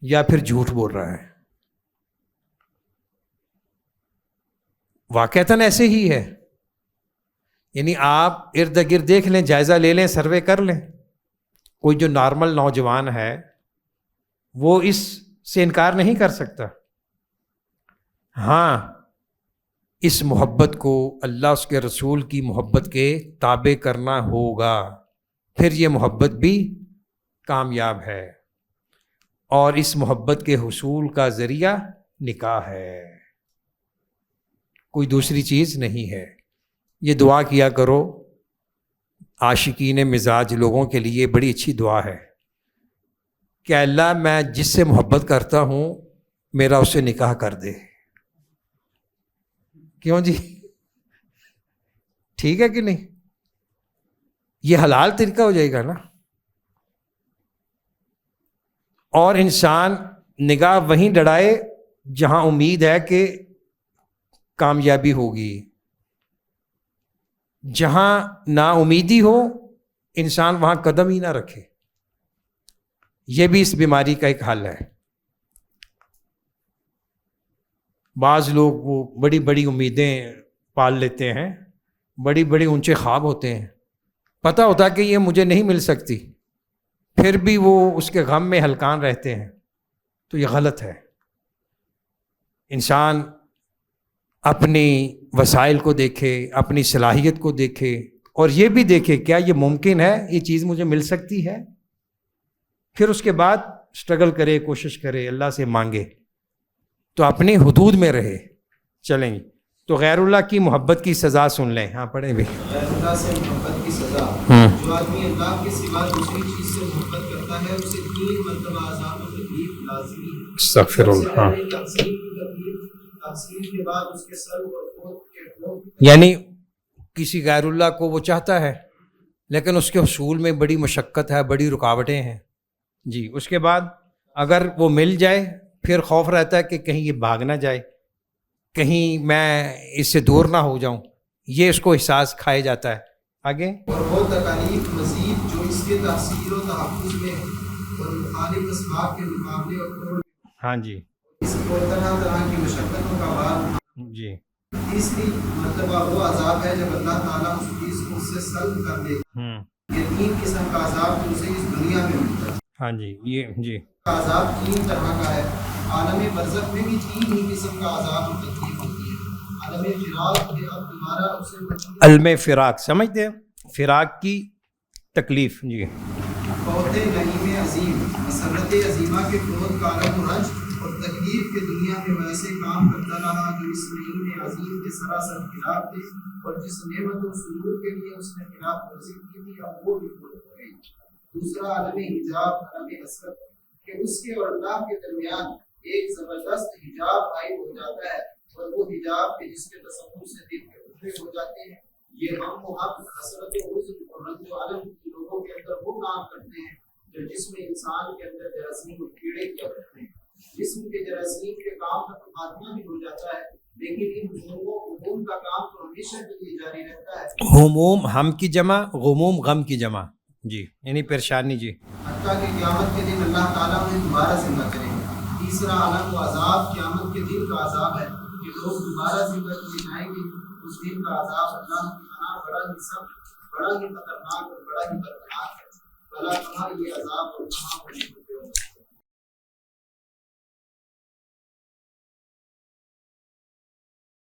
Speaker 1: یا پھر جھوٹ بول رہا ہے. واقعتاً ایسے ہی ہے. یعنی آپ ارد گرد دیکھ لیں، جائزہ لے لیں، سروے کر لیں. کوئی جو نارمل نوجوان ہے وہ اس سے انکار نہیں کر سکتا. ہاں، اس محبت کو اللہ اس کے رسول کی محبت کے تابع کرنا ہوگا، پھر یہ محبت بھی کامیاب ہے. اور اس محبت کے حصول کا ذریعہ نکاح ہے، کوئی دوسری چیز نہیں ہے. یہ دعا کیا کرو، عاشقین مزاج لوگوں کے لیے بڑی اچھی دعا ہے کہ اللہ میں جس سے محبت کرتا ہوں میرا اس سے نکاح کر دے. کیوں جی؟ ٹھیک ہے کہ نہیں؟ یہ حلال طریقہ ہو جائے گا نا. اور انسان نگاہ وہیں ڈڑائے جہاں امید ہے کہ کامیابی ہوگی. جہاں نا امیدی ہو انسان وہاں قدم ہی نہ رکھے. یہ بھی اس بیماری کا ایک حل ہے. بعض لوگ وہ بڑی بڑی امیدیں پال لیتے ہیں, بڑی بڑی اونچے خواب ہوتے ہیں, پتہ ہوتا کہ یہ مجھے نہیں مل سکتی, پھر بھی وہ اس کے غم میں ہلکان رہتے ہیں. تو یہ غلط ہے. انسان اپنی وسائل کو دیکھے, اپنی صلاحیت کو دیکھے, اور یہ بھی دیکھے کیا یہ ممکن ہے, یہ چیز مجھے مل سکتی ہے. پھر اس کے بعد اسٹرگل کرے, کوشش کرے, اللہ سے مانگے, تو اپنی حدود میں رہے. چلیں گے تو غیر اللہ کی محبت کی سزا سن لیں. ہاں پڑھیں بھی.
Speaker 2: غیر اللہ سے محبت کی سزا. جو آدمی اللہ کے سوا دوسری چیز سے محبت کرتا ہے اسے 3 مرتبہ عذاب و تکلیف لازمی ہے.
Speaker 1: استغفر اللہ.
Speaker 2: تقسیم کے بعد اس کے سر اور خود کے خون,
Speaker 1: یعنی کسی غیر اللہ کو وہ چاہتا ہے لیکن اس کے حصول میں بڑی مشقت ہے, بڑی رکاوٹیں ہیں. جی اس کے بعد اگر وہ مل جائے پھر خوف رہتا ہے کہ کہیں یہ بھاگ نہ جائے, کہیں میں اس سے دور نہ ہو جاؤں. یہ اس کو احساس کھائے جاتا ہے. آگے.
Speaker 2: اور وہ تکالیف مزید جو اس کے تحصیل و تحفظ میں اور مخالف اسباب کے مقابلے اور توڑ,
Speaker 1: ہاں جی,
Speaker 2: اس کو طرح طرح کی مشقتوں کا بار.
Speaker 1: جی.
Speaker 2: تیسری مرتبہ وہ عذاب ہے جب اللہ تعالیٰ اس چیز کو اس سے سلب کر دے. یہ 3 قسم کا عذاب جو اسے اس دنیا میں ملتا ہے.
Speaker 1: ہاں جی. یہ جی
Speaker 2: عذاب 3 طرح کا ہے. عالم برزخ میں بھی 3 ہی قسم کا عذاب اور تکلیف ہوتی ہے. عالم فراق کے اب دوبارہ اسے
Speaker 1: علم فراق سمجھتے ہیں, فراق کی تکلیف. جی.
Speaker 2: فوت نعیم عظیم مسرت عظیمہ کے فوت کا عالم و رنج اور تکلیف کے دنیا میں ویسے کام کرتا رہا جو اس نعیم عظیم کے سراسر خلاف تھے, اور جس نعمت و سرور کے لیے اس نے خلاف ورزی کی تھی اب وہ بھی فوت ہو گئی. دوسرا عالم حجاب, عالم حسرت کہ اس کے اور اللہ کے درمیان ایک زبردست حجاب عائد ہو جاتا ہے, اور وہ حجاب کہ جس کے تصور سے دل کے ٹکڑے ہو جاتے ہیں. یہ غم و حق, حسرت و حزن اور رنج و الم لوگوں کے اندر وہ کام کرتے ہیں جو جسم انسان کے اندر جراثیم اور کیڑے کیا کرتے ہیں. جسم کے جراثیم کے کام کا تو خاتمہ بھی ہو جاتا ہے, لیکن ان ہموم کا کام تو ہمیشہ کے لیے جاری رہتا ہے.
Speaker 1: ہموم ہم کی جمع, غموم غم کی جمع. جی یعنی پریشانی. جی.
Speaker 2: حتیٰ کہ قیامت کے دن اللہ تعالیٰ انہیں دوبارہ زندہ کرے گا. تیسرا عالم و عذاب قیامت کے دن کا عذاب ہے کہ لوگ دوبارہ زندہ کیے جائیں گے. اس دن کا عذاب اللہ کی پناہ بڑا ہی سخت, بڑا ہی خطرناک اور بڑا ہی دردناک ہے. اللہ کہاں یہ عذاب اور کہاں